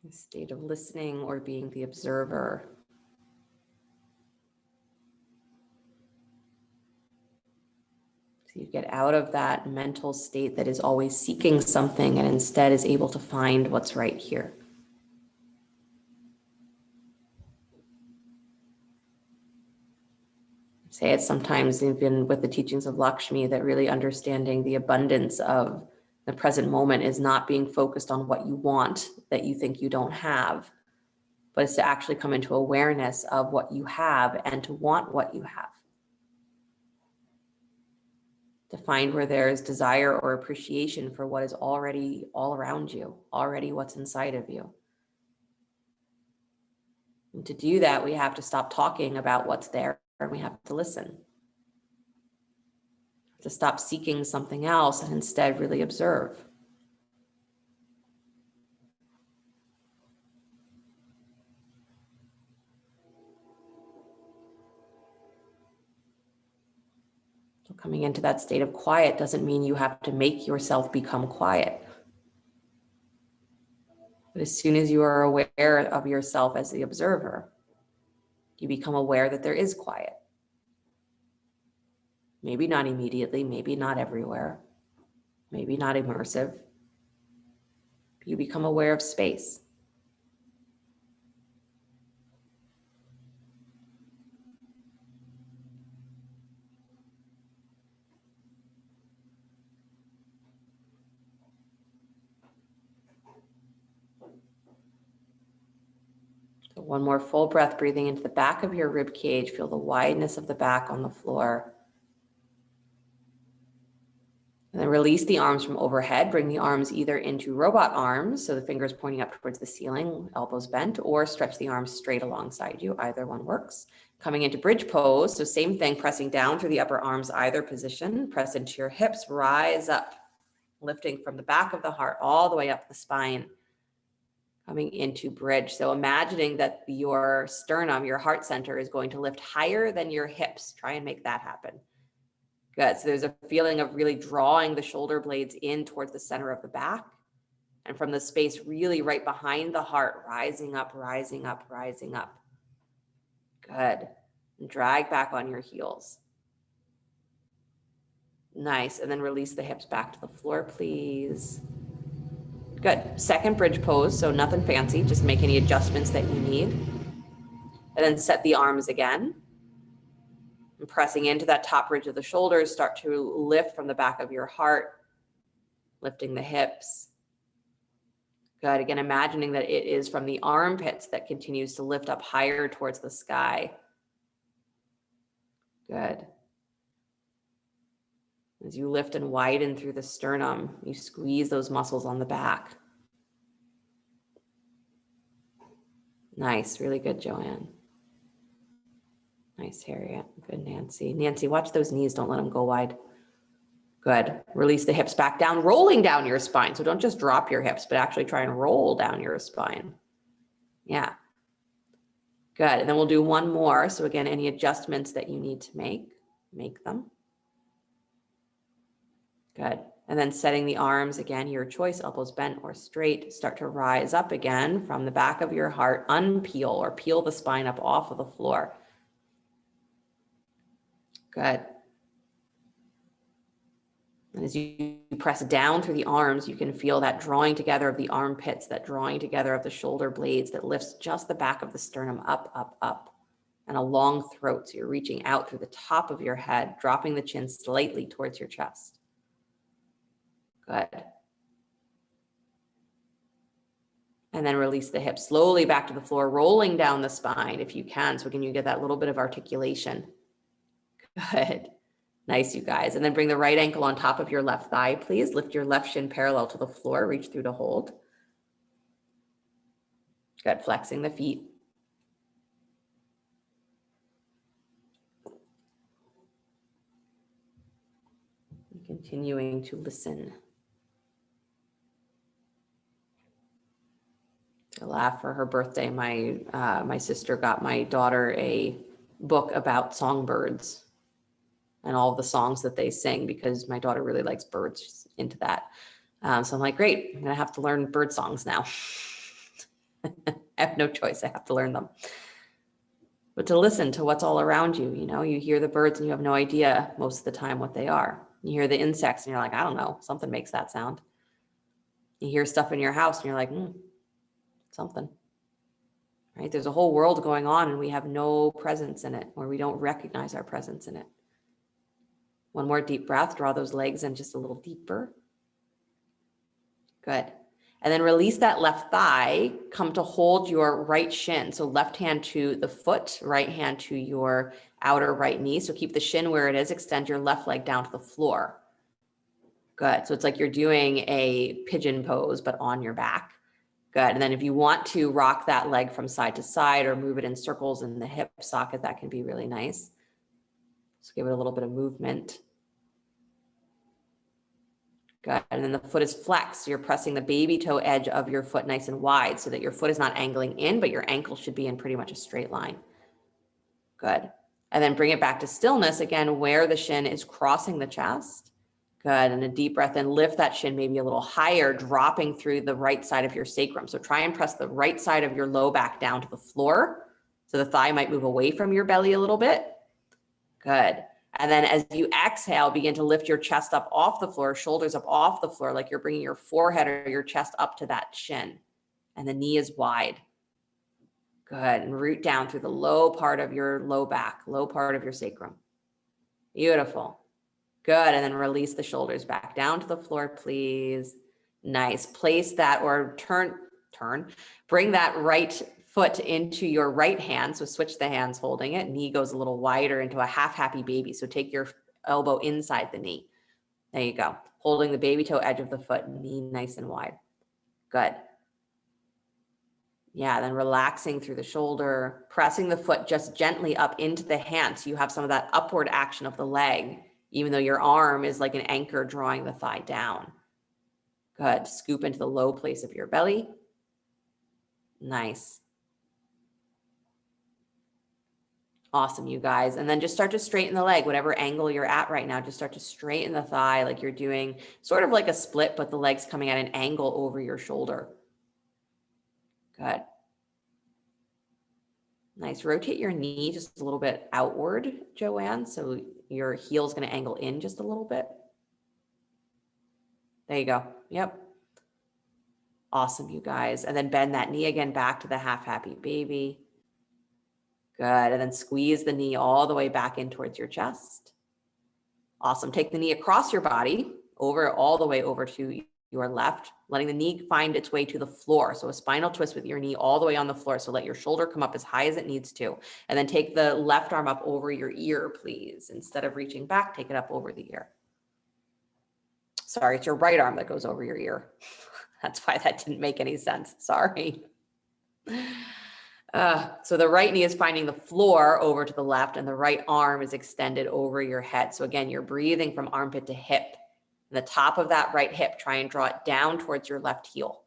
A state of listening or being the observer. So you get out of that mental state that is always seeking something and instead is able to find what's right here. say it sometimes, even with the teachings of Lakshmi, that really understanding the abundance of the present moment is not being focused on what you want that you think you don't have, but it's to actually come into awareness of what you have and to want what you have. To find where there is desire or appreciation for what is already all around you, already what's inside of you. And to do that, we have to stop talking about what's there and we have to listen. To stop seeking something else and instead really observe. So coming into that state of quiet doesn't mean you have to make yourself become quiet. But as soon as you are aware of yourself as the observer, you become aware that there is quiet. Maybe not immediately, maybe not everywhere, maybe not immersive. You become aware of space. So one more full breath, breathing into the back of your rib cage. Feel the wideness of the back on the floor. And then release the arms from overhead. Bring the arms either into robot arms, so the fingers pointing up towards the ceiling, elbows bent, or stretch the arms straight alongside you. Either one works. Coming into bridge pose, so same thing, pressing down through the upper arms, either position. Press into your hips, rise up, lifting from the back of the heart all the way up the spine. Coming into bridge. So imagining that your sternum, your heart center, is going to lift higher than your hips. Try and make that happen. Good. So there's a feeling of really drawing the shoulder blades in towards the center of the back. And from the space really right behind the heart, rising up, rising up, rising up. Good. And drag back on your heels. Nice. And then release the hips back to the floor, please. Good. Second bridge pose. So nothing fancy, just make any adjustments that you need. And then set the arms again. And pressing into that top ridge of the shoulders, start to lift from the back of your heart, lifting the hips. Good. Again, imagining that it is from the armpits that continues to lift up higher towards the sky. Good. As you lift and widen through the sternum, you squeeze those muscles on the back. Nice. Really good, Joanne. Nice, Harriet. Good, Nancy. Nancy, watch those knees. Don't let them go wide. Good. Release the hips back down, rolling down your spine. So don't just drop your hips, but actually try and roll down your spine. Yeah. Good. And then we'll do one more. So again, any adjustments that you need to make them. Good. And then setting the arms, again, your choice, elbows bent or straight. Start to rise up again from the back of your heart. Unpeel or peel the spine up off of the floor. Good. And as you press down through the arms, you can feel that drawing together of the armpits, that drawing together of the shoulder blades that lifts just the back of the sternum up, up, up, and a long throat. So you're reaching out through the top of your head, dropping the chin slightly towards your chest. Good. And then release the hips slowly back to the floor, rolling down the spine if you can. So again, you get that little bit of articulation. Good. Nice, you guys. And then bring the right ankle on top of your left thigh, please. Lift your left shin parallel to the floor. Reach through to hold. Good. Flexing the feet. And continuing to listen. I laugh. For her birthday, my sister got my daughter a book about songbirds and all the songs that they sing, because my daughter really likes birds. She's into that. So I'm like, great, I'm gonna have to learn bird songs now. I have no choice, I have to learn them. But to listen to what's all around you, you hear the birds and you have no idea most of the time what they are. You hear the insects and you're like, I don't know, something makes that sound. You hear stuff in your house and you're like, something. right? There's a whole world going on and we have no presence in it, or we don't recognize our presence in it. One more deep breath, draw those legs in just a little deeper. Good. And then release that left thigh, come to hold your right shin. So left hand to the foot, right hand to your outer right knee. So keep the shin where it is, extend your left leg down to the floor. Good. So it's like you're doing a pigeon pose, but on your back. Good. And then if you want to rock that leg from side to side or move it in circles in the hip socket, that can be really nice. So give it a little bit of movement. Good. And then the foot is flexed. So you're pressing the baby toe edge of your foot nice and wide so that your foot is not angling in, but your ankle should be in pretty much a straight line. Good. And then bring it back to stillness again, where the shin is crossing the chest. Good. And a deep breath in, lift that shin maybe a little higher, dropping through the right side of your sacrum. So try and press the right side of your low back down to the floor. So the thigh might move away from your belly a little bit. Good. And then as you exhale, begin to lift your chest up off the floor, shoulders up off the floor, like you're bringing your forehead or your chest up to that shin. And the knee is wide. Good. And root down through the low part of your low back, low part of your sacrum. Beautiful. Good. And then release the shoulders back down to the floor, please. Nice. Place that or bring that right foot into your right hand. So switch the hands holding it. Knee goes a little wider into a half happy baby. So take your elbow inside the knee. There you go. Holding the baby toe edge of the foot, knee nice and wide. Good. Yeah, then relaxing through the shoulder, pressing the foot just gently up into the hand. So you have some of that upward action of the leg, even though your arm is like an anchor drawing the thigh down. Good. Scoop into the low place of your belly. Nice. Awesome, you guys. And then just start to straighten the leg, whatever angle you're at right now. Just start to straighten the thigh like you're doing sort of like a split, but the leg's coming at an angle over your shoulder. Good. Nice. Rotate your knee just a little bit outward, Joanne. So your heel is going to angle in just a little bit. There you go. Yep. Awesome, you guys. And then bend that knee again back to the half happy baby. Good. And then squeeze the knee all the way back in towards your chest. Awesome. Take the knee across your body, over all the way over to your left, letting the knee find its way to the floor. So a spinal twist with your knee all the way on the floor. So let your shoulder come up as high as it needs to. And then take the left arm up over your ear, please. Instead of reaching back, take it up over the ear. Sorry, it's your right arm that goes over your ear. That's why that didn't make any sense. Sorry. So the right knee is finding the floor over to the left and the right arm is extended over your head. So again, you're breathing from armpit to hip. And the top of that right hip, try and draw it down towards your left heel.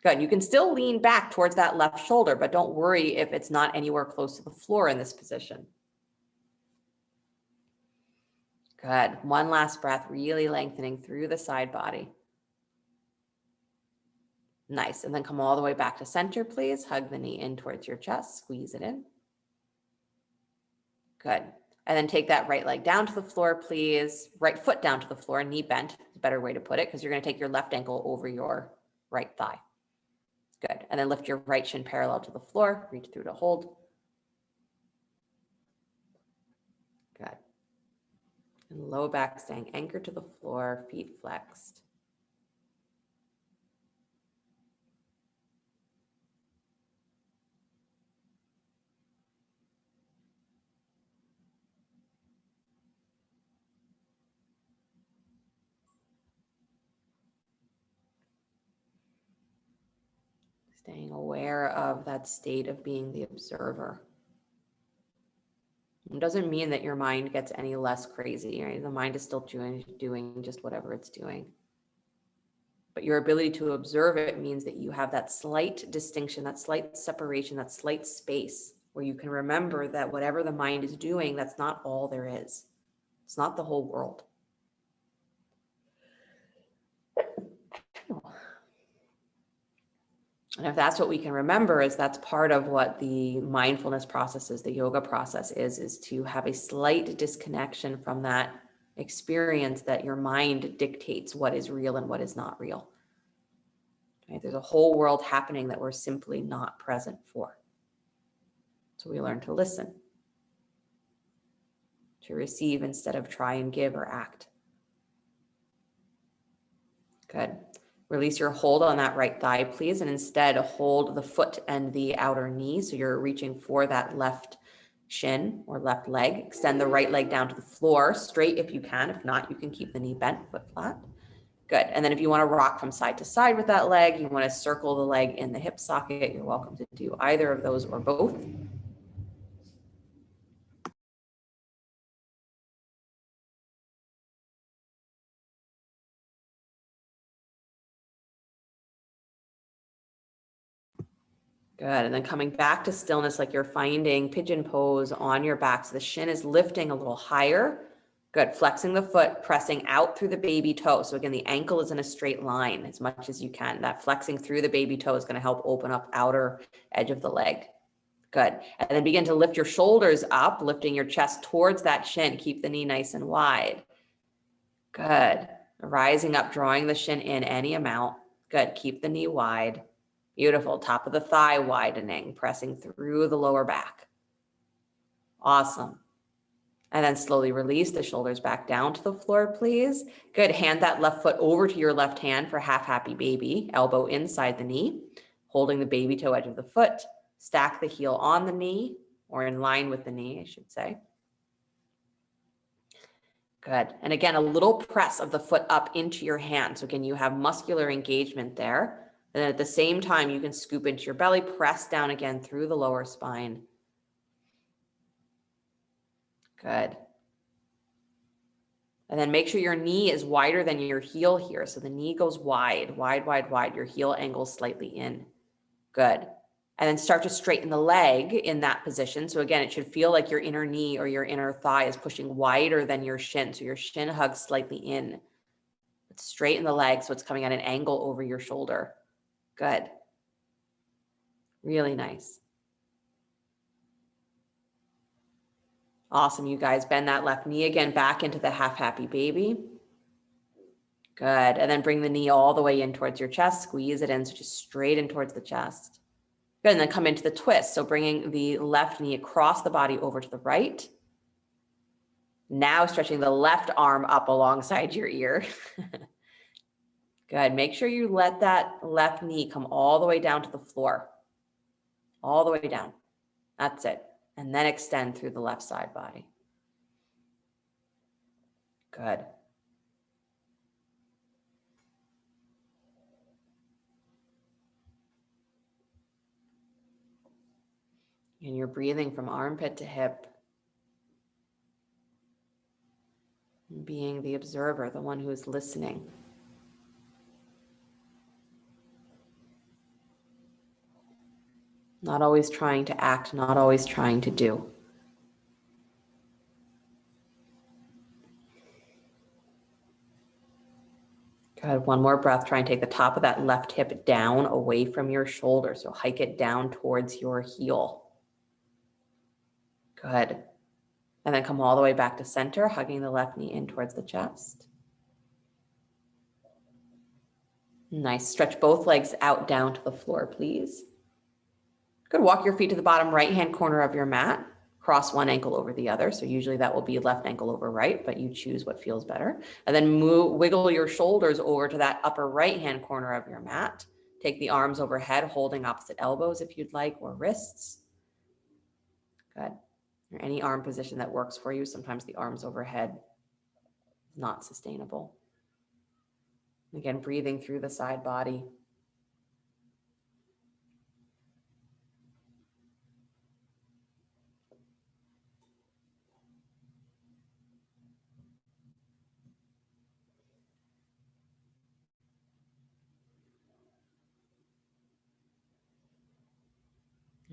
Good. You can still lean back towards that left shoulder, but don't worry if it's not anywhere close to the floor in this position. Good. One last breath, really lengthening through the side body. Nice. And then come all the way back to center, please. Hug the knee in towards your chest. Squeeze it in. Good. And then take that right leg down to the floor, please. Right foot down to the floor, knee bent. It's a better way to put it because you're going to take your left ankle over your right thigh. Good. And then lift your right shin parallel to the floor. Reach through to hold. Good. And low back staying anchored to the floor, feet flexed. Staying aware of that state of being the observer. It doesn't mean that your mind gets any less crazy, right? The mind is still doing just whatever it's doing. But your ability to observe it means that you have that slight distinction, that slight separation, that slight space where you can remember that whatever the mind is doing, that's not all there is. It's not the whole world. And if that's what we can remember, is that's part of what the mindfulness process is, the yoga process is to have a slight disconnection from that experience that your mind dictates what is real and what is not real. Right? There's a whole world happening that we're simply not present for. So we learn to listen, to receive instead of try and give or act. Good. Release your hold on that right thigh, please, and instead hold the foot and the outer knee. So you're reaching for that left shin or left leg. Extend the right leg down to the floor, straight if you can. If not, you can keep the knee bent, foot flat. Good. And then if you want to rock from side to side with that leg, you want to circle the leg in the hip socket, you're welcome to do either of those or both. Good. And then coming back to stillness, like you're finding pigeon pose on your back. So the shin is lifting a little higher. Good. Flexing the foot, pressing out through the baby toe. So again, the ankle is in a straight line as much as you can. That flexing through the baby toe is going to help open up outer edge of the leg. Good. And then begin to lift your shoulders up, lifting your chest towards that shin. Keep the knee nice and wide. Good. Rising up, drawing the shin in any amount. Good. Keep the knee wide. Beautiful. Top of the thigh widening, pressing through the lower back. Awesome. And then slowly release the shoulders back down to the floor, please. Good. Hand that left foot over to your left hand for half happy baby. Elbow inside the knee, holding the baby toe edge of the foot. Stack the heel on the knee, or in line with the knee, I should say. Good. And again, a little press of the foot up into your hand. So again, you have muscular engagement there. And then at the same time, you can scoop into your belly, press down again through the lower spine. Good. And then make sure your knee is wider than your heel here. So the knee goes wide, wide, wide, wide. Your heel angles slightly in. Good. And then start to straighten the leg in that position. So again, it should feel like your inner knee or your inner thigh is pushing wider than your shin. So your shin hugs slightly in. But straighten the leg so it's coming at an angle over your shoulder. Good. Really nice. Awesome, you guys. Bend that left knee again back into the half happy baby. Good. And then bring the knee all the way in towards your chest. Squeeze it in, so just straight in towards the chest. Good. And then come into the twist. So bringing the left knee across the body over to the right. Now stretching the left arm up alongside your ear. Good. Make sure you let that left knee come all the way down to the floor. All the way down. That's it. And then extend through the left side body. Good. And you're breathing from armpit to hip. Being the observer, the one who is listening. Not always trying to act, not always trying to do. Good. One more breath. Try and take the top of that left hip down away from your shoulder. So hike it down towards your heel. Good. And then come all the way back to center, hugging the left knee in towards the chest. Nice. Stretch both legs out down to the floor, please. Good. Walk your feet to the bottom right-hand corner of your mat. Cross one ankle over the other. So usually that will be left ankle over right, but you choose what feels better. And then wiggle your shoulders over to that upper right-hand corner of your mat. Take the arms overhead, holding opposite elbows if you'd like, or wrists. Good. Or any arm position that works for you. Sometimes the arms overhead is not sustainable. Again, breathing through the side body.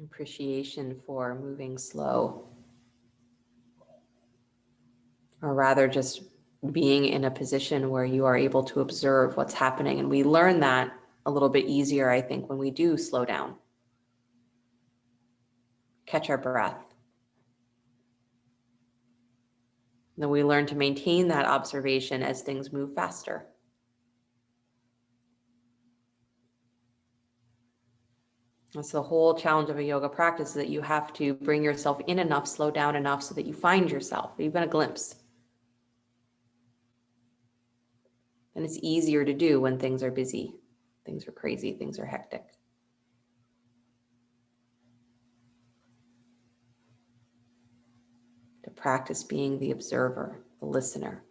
Appreciation for moving slow. Or rather just being in a position where you are able to observe what's happening. And we learn that a little bit easier, I think, when we do slow down. Catch our breath. Then we learn to maintain that observation as things move faster. That's the whole challenge of a yoga practice, is that you have to bring yourself in enough, slow down enough so that you find yourself, even a glimpse. And it's easier to do when things are busy, things are crazy, things are hectic. To practice being the observer, the listener.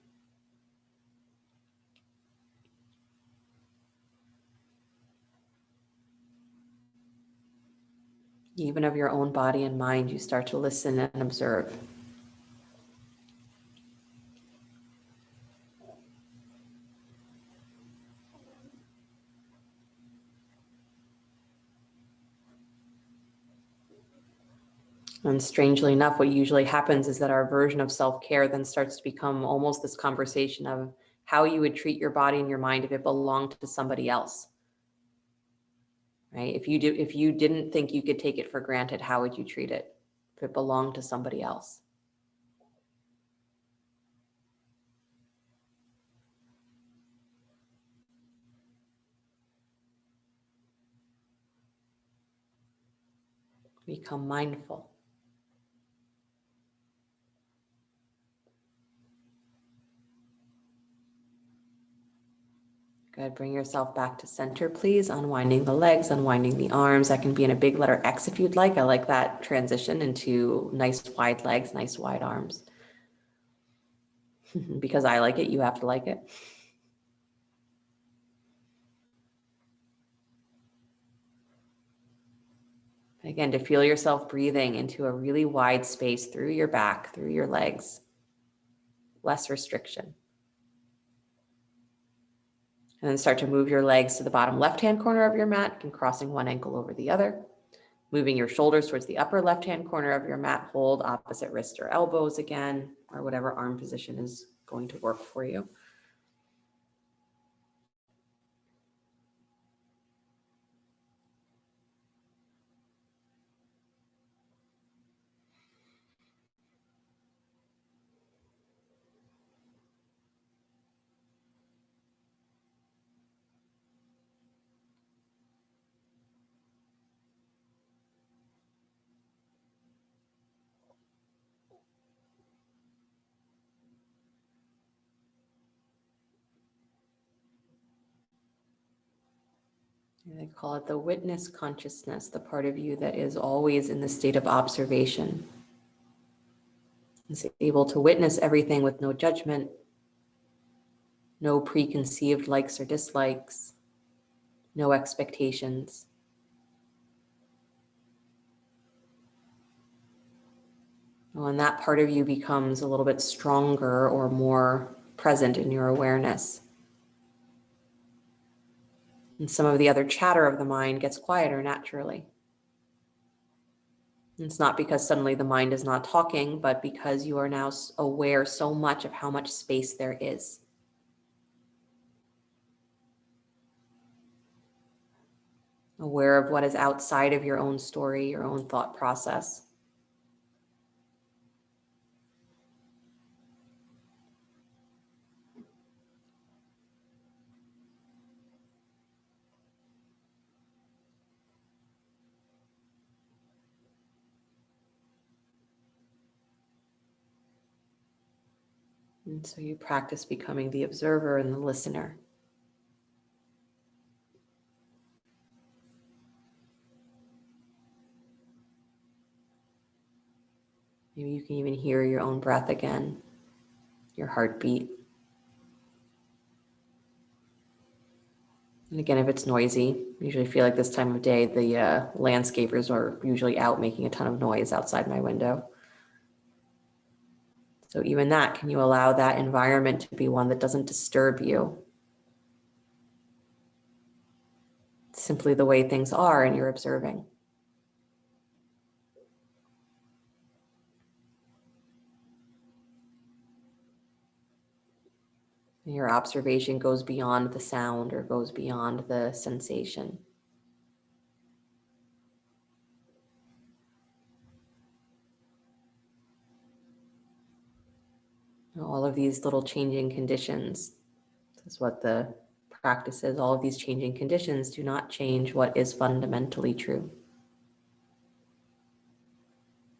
Even of your own body and mind, you start to listen and observe. And strangely enough, what usually happens is that our version of self-care then starts to become almost this conversation of how you would treat your body and your mind if it belonged to somebody else. Right? If you didn't think you could take it for granted, how would you treat it if it belonged to somebody else? Become mindful. Good. Bring yourself back to center, please. Unwinding the legs, unwinding the arms. That can be in a big letter X if you'd like. I like that transition into nice wide legs, nice wide arms. Because I like it, you have to like it. Again, to feel yourself breathing into a really wide space through your back, through your legs. Less restriction. And then start to move your legs to the bottom left-hand corner of your mat and crossing one ankle over the other. Moving your shoulders towards the upper left-hand corner of your mat. Hold opposite wrist or elbows again, or whatever arm position is going to work for you. They call it the witness consciousness, the part of you that is always in the state of observation. It's able to witness everything with no judgment, no preconceived likes or dislikes, no expectations. When that part of you becomes a little bit stronger or more present in your awareness, and some of the other chatter of the mind gets quieter naturally. It's not because suddenly the mind is not talking, but because you are now aware so much of how much space there is. Aware of what is outside of your own story, your own thought process. And so you practice becoming the observer and the listener. Maybe you can even hear your own breath again, your heartbeat. And again, if it's noisy, I usually feel like this time of day, the landscapers are usually out making a ton of noise outside my window. So even that, can you allow that environment to be one that doesn't disturb you? It's simply the way things are and you're observing. And your observation goes beyond the sound or goes beyond the sensation. All of these little changing conditions, this is what the practice is, all of these changing conditions do not change what is fundamentally true.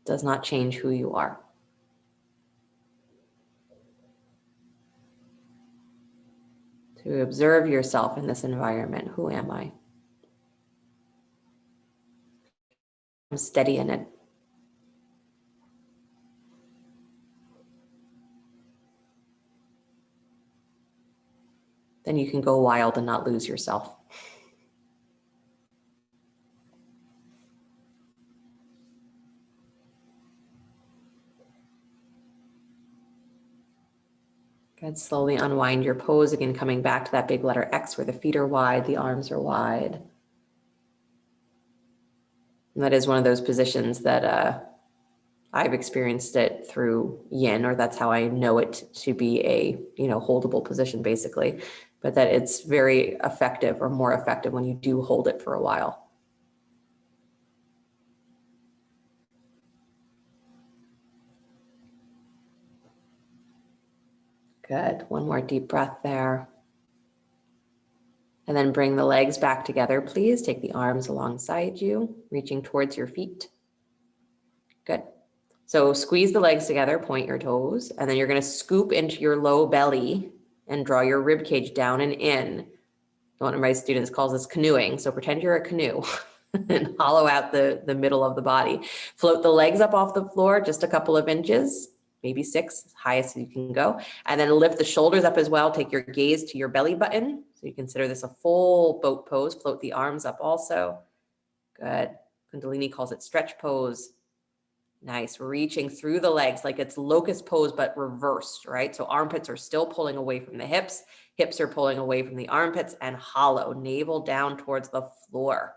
Does not change who you are. To observe yourself in this environment. Who am I? I'm steady in it. Then you can go wild and not lose yourself. Good. Slowly unwind your pose. Again, coming back to that big letter X where the feet are wide, the arms are wide. And that is one of those positions that I've experienced it through yin, or that's how I know it to be a, holdable position basically, but that it's very effective or more effective when you do hold it for a while. Good. One more deep breath there. And then bring the legs back together, please. Take the arms alongside you, reaching towards your feet. Good. So squeeze the legs together, point your toes, and then you're going to scoop into your low belly and draw your rib cage down and in. One of my students calls this canoeing. So pretend you're a canoe and hollow out the middle of the body. Float the legs up off the floor just a couple of inches, maybe 6, as high as you can go. And then lift the shoulders up as well. Take your gaze to your belly button. So you consider this a full boat pose. Float the arms up also. Good. Kundalini calls it stretch pose. Nice. Reaching through the legs like it's locust pose, but reversed, right? So armpits are still pulling away from the hips. Hips are pulling away from the armpits, and hollow, navel down towards the floor.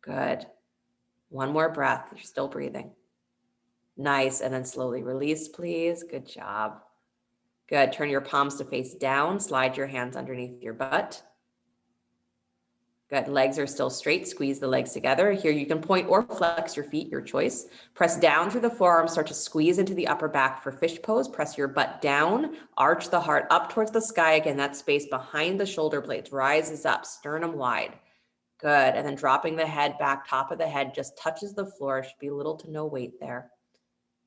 Good. One more breath. You're still breathing. Nice. And then slowly release, please. Good job. Good. Turn your palms to face down. Slide your hands underneath your butt. Good. Legs are still straight. Squeeze the legs together. Here you can point or flex your feet, your choice. Press down through the forearms. Start to squeeze into the upper back for fish pose. Press your butt down. Arch the heart up towards the sky. Again, that space behind the shoulder blades rises up, sternum wide. Good. And then dropping the head back, top of the head just touches the floor. Should be little to no weight there.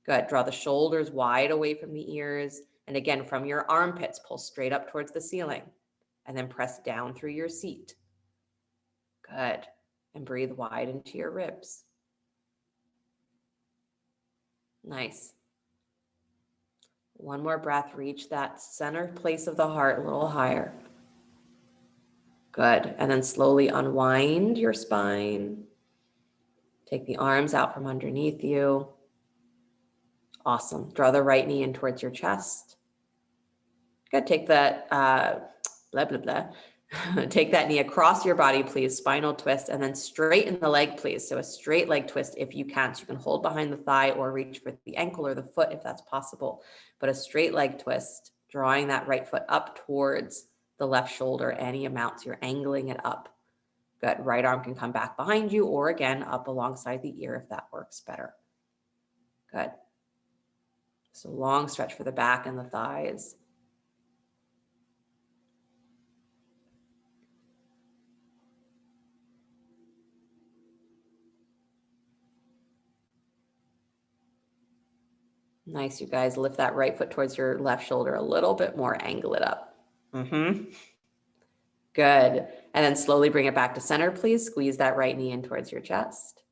Good. Draw the shoulders wide away from the ears. And again, from your armpits, pull straight up towards the ceiling. And then press down through your seat. Good. And breathe wide into your ribs. Nice. One more breath. Reach that center place of the heart a little higher. Good. And then slowly unwind your spine. Take the arms out from underneath you. Awesome. Draw the right knee in towards your chest. Good. Take that, Take that knee across your body, please. Spinal twist, and then straighten the leg, please. So a straight leg twist if you can. So you can hold behind the thigh or reach for the ankle or the foot if that's possible. But a straight leg twist, drawing that right foot up towards the left shoulder any amount. So you're angling it up. Good. Right arm can come back behind you or again up alongside the ear if that works better. Good. So long stretch for the back and the thighs. Nice, you guys. Lift that right foot towards your left shoulder a little bit more. Angle it up. Good. And then slowly bring it back to center, please. Squeeze that right knee in towards your chest.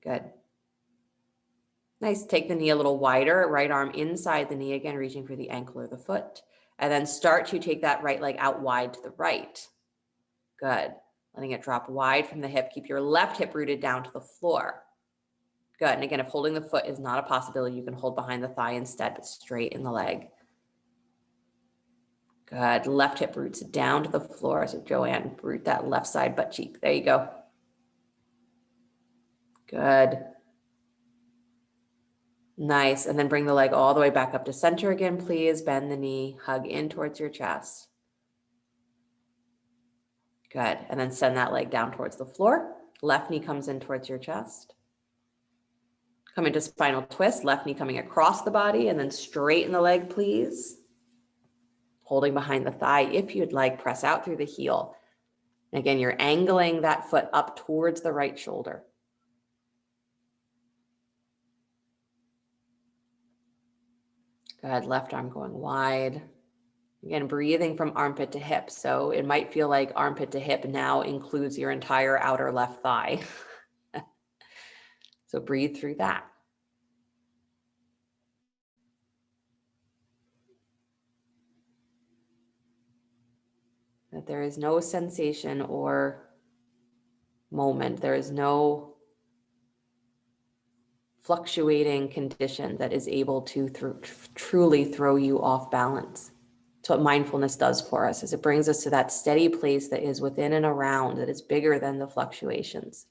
Good. Nice. Take the knee a little wider. Right arm inside the knee again, reaching for the ankle or the foot. And then start to take that right leg out wide to the right. Good. Letting it drop wide from the hip. Keep your left hip rooted down to the floor. Good. And again, if holding the foot is not a possibility, you can hold behind the thigh instead, but straight in the leg. Good. Left hip roots down to the floor. So Joanne, root that left side butt cheek. There you go. Good. Nice. And then bring the leg all the way back up to center again, please. Bend the knee, hug in towards your chest. Good. And then send that leg down towards the floor. Left knee comes in towards your chest. Come into spinal twist. Left knee coming across the body and then straighten the leg, please. Holding behind the thigh. If you'd like, press out through the heel. And again, you're angling that foot up towards the right shoulder. Good. Left arm going wide. Again, breathing from armpit to hip. So it might feel like armpit to hip now includes your entire outer left thigh. So breathe through that. That there is no sensation or moment. There is no fluctuating condition that is able to truly throw you off balance. It's what mindfulness does for us, is it brings us to that steady place that is within and around, that is bigger than the fluctuations.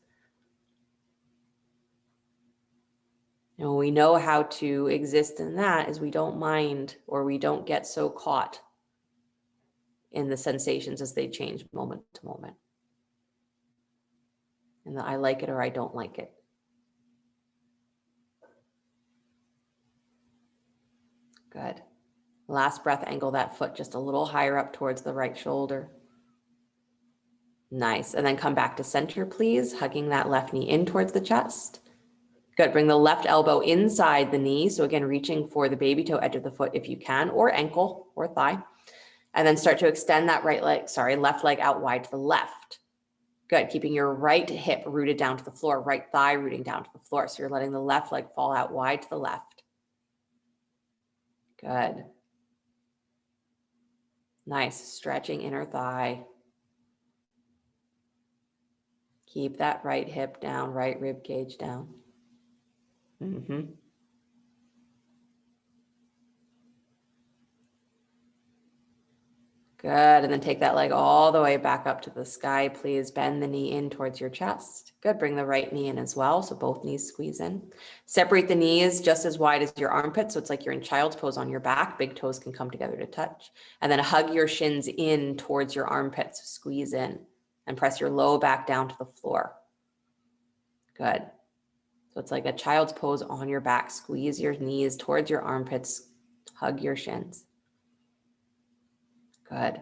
And we know how to exist in that is we don't mind, or we don't get so caught in the sensations as they change moment to moment. And that I like it or I don't like it. Good. Last breath, angle that foot just a little higher up towards the right shoulder. Nice. And then come back to center, please, hugging that left knee in towards the chest. Good. Bring the left elbow inside the knee. So again, reaching for the baby toe edge of the foot if you can, or ankle or thigh. And then start to extend that left leg out wide to the left. Good. Keeping your right hip rooted down to the floor, right thigh rooting down to the floor. So you're letting the left leg fall out wide to the left. Good. Nice. Stretching inner thigh. Keep that right hip down, right rib cage down. Mm-hmm. Good. And then take that leg all the way back up to the sky. Please bend the knee in towards your chest. Good. Bring the right knee in as well. So both knees squeeze in. Separate the knees just as wide as your armpit. So it's like you're in child's pose on your back. Big toes can come together to touch. And then hug your shins in towards your armpits. Squeeze in and press your low back down to the floor. Good. So it's like a child's pose on your back. Squeeze your knees towards your armpits. Hug your shins. Good.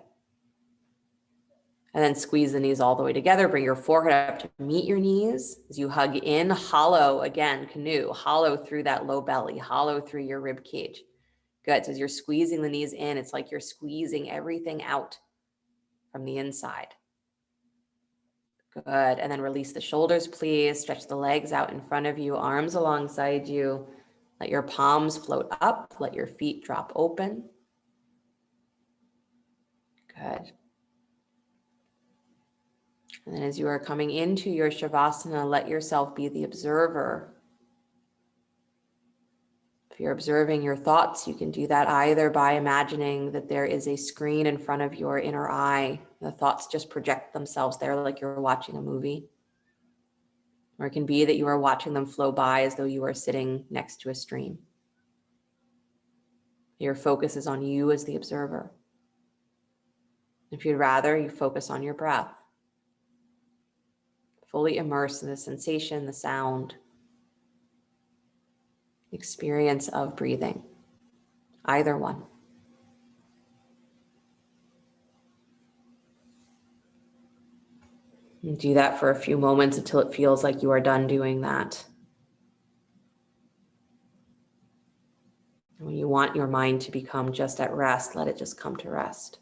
And then squeeze the knees all the way together. Bring your forehead up to meet your knees. As you hug in, hollow again, canoe, hollow through that low belly, hollow through your rib cage. Good. So as you're squeezing the knees in, it's like you're squeezing everything out from the inside. Good. And then release the shoulders, please. Stretch the legs out in front of you, arms alongside you. Let your palms float up. Let your feet drop open. Good. And then as you are coming into your Shavasana, let yourself be the observer. If you're observing your thoughts, you can do that either by imagining that there is a screen in front of your inner eye. The thoughts just project themselves there like you're watching a movie. Or it can be that you are watching them flow by as though you are sitting next to a stream. Your focus is on you as the observer. If you'd rather, you focus on your breath. Fully immerse in the sensation, the sound, experience of breathing. Either one. And do that for a few moments until it feels like you are done doing that. And when you want your mind to become just at rest, let it just come to rest.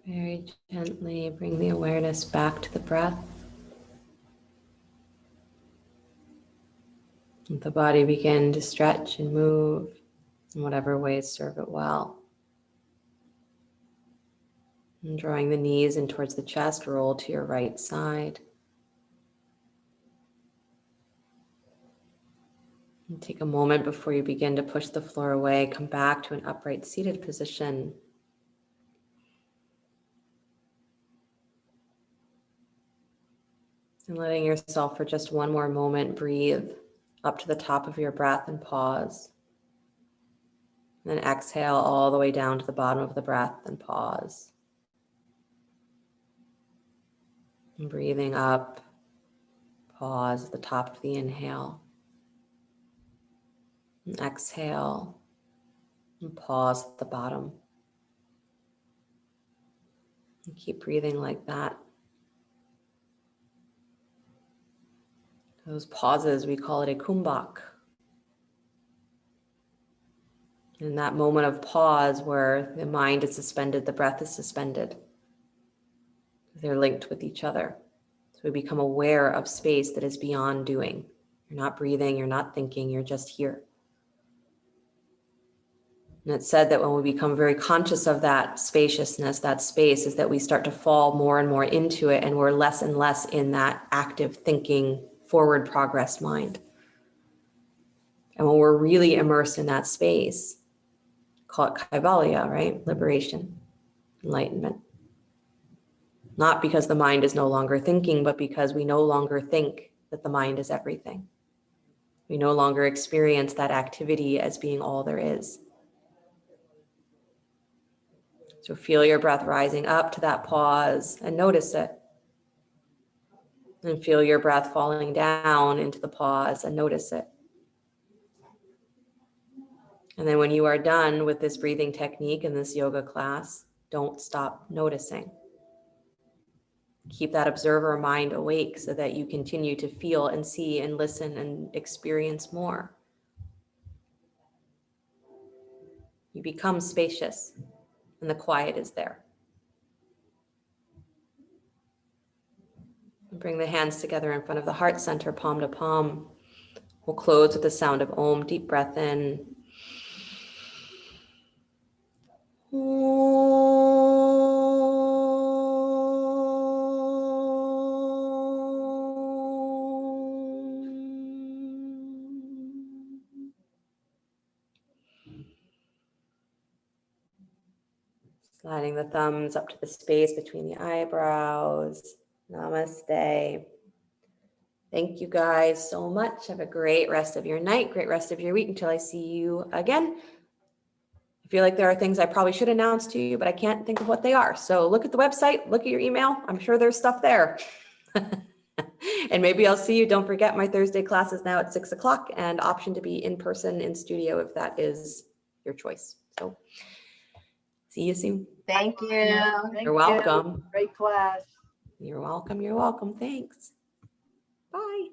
Very gently bring the awareness back to the breath. Let the body begin to stretch and move in whatever ways serve it well. And drawing the knees in towards the chest, roll to your right side. And take a moment before you begin to push the floor away. Come back to an upright seated position. And letting yourself for just one more moment breathe up to the top of your breath and pause. And then exhale all the way down to the bottom of the breath and pause. And breathing up, pause at the top of the inhale. And exhale and pause at the bottom. And keep breathing like that. Those pauses, we call it a kumbhak. In that moment of pause where the mind is suspended, the breath is suspended. They're linked with each other. So we become aware of space that is beyond doing. You're not breathing, you're not thinking, you're just here. And it's said that when we become very conscious of that spaciousness, that space, is that we start to fall more and more into it, and we're less and less in that active thinking, forward progress mind. And when we're really immersed in that space, call it kaivalya, right? Liberation, enlightenment. Not because the mind is no longer thinking, but because we no longer think that the mind is everything. We no longer experience that activity as being all there is. So feel your breath rising up to that pause and notice it. And feel your breath falling down into the pause and notice it. And then when you are done with this breathing technique in this yoga class, don't stop noticing. Keep that observer mind awake so that you continue to feel and see and listen and experience more. You become spacious and the quiet is there. Bring the hands together in front of the heart center, palm to palm. We'll close with the sound of Om. Deep breath in. Sliding the thumbs up to the space between the eyebrows. Namaste. Thank you guys so much. Have a great rest of your night, great rest of your week until I see you again. I feel like there are things I probably should announce to you, but I can't think of what they are. So look at the website, look at your email. I'm sure there's stuff there. And maybe I'll see you. Don't forget my Thursday class is now at 6 o'clock and option to be in person in studio if that is your choice. So see you soon. Thank you. You're welcome. Great class. You're welcome. You're welcome. Thanks. Bye.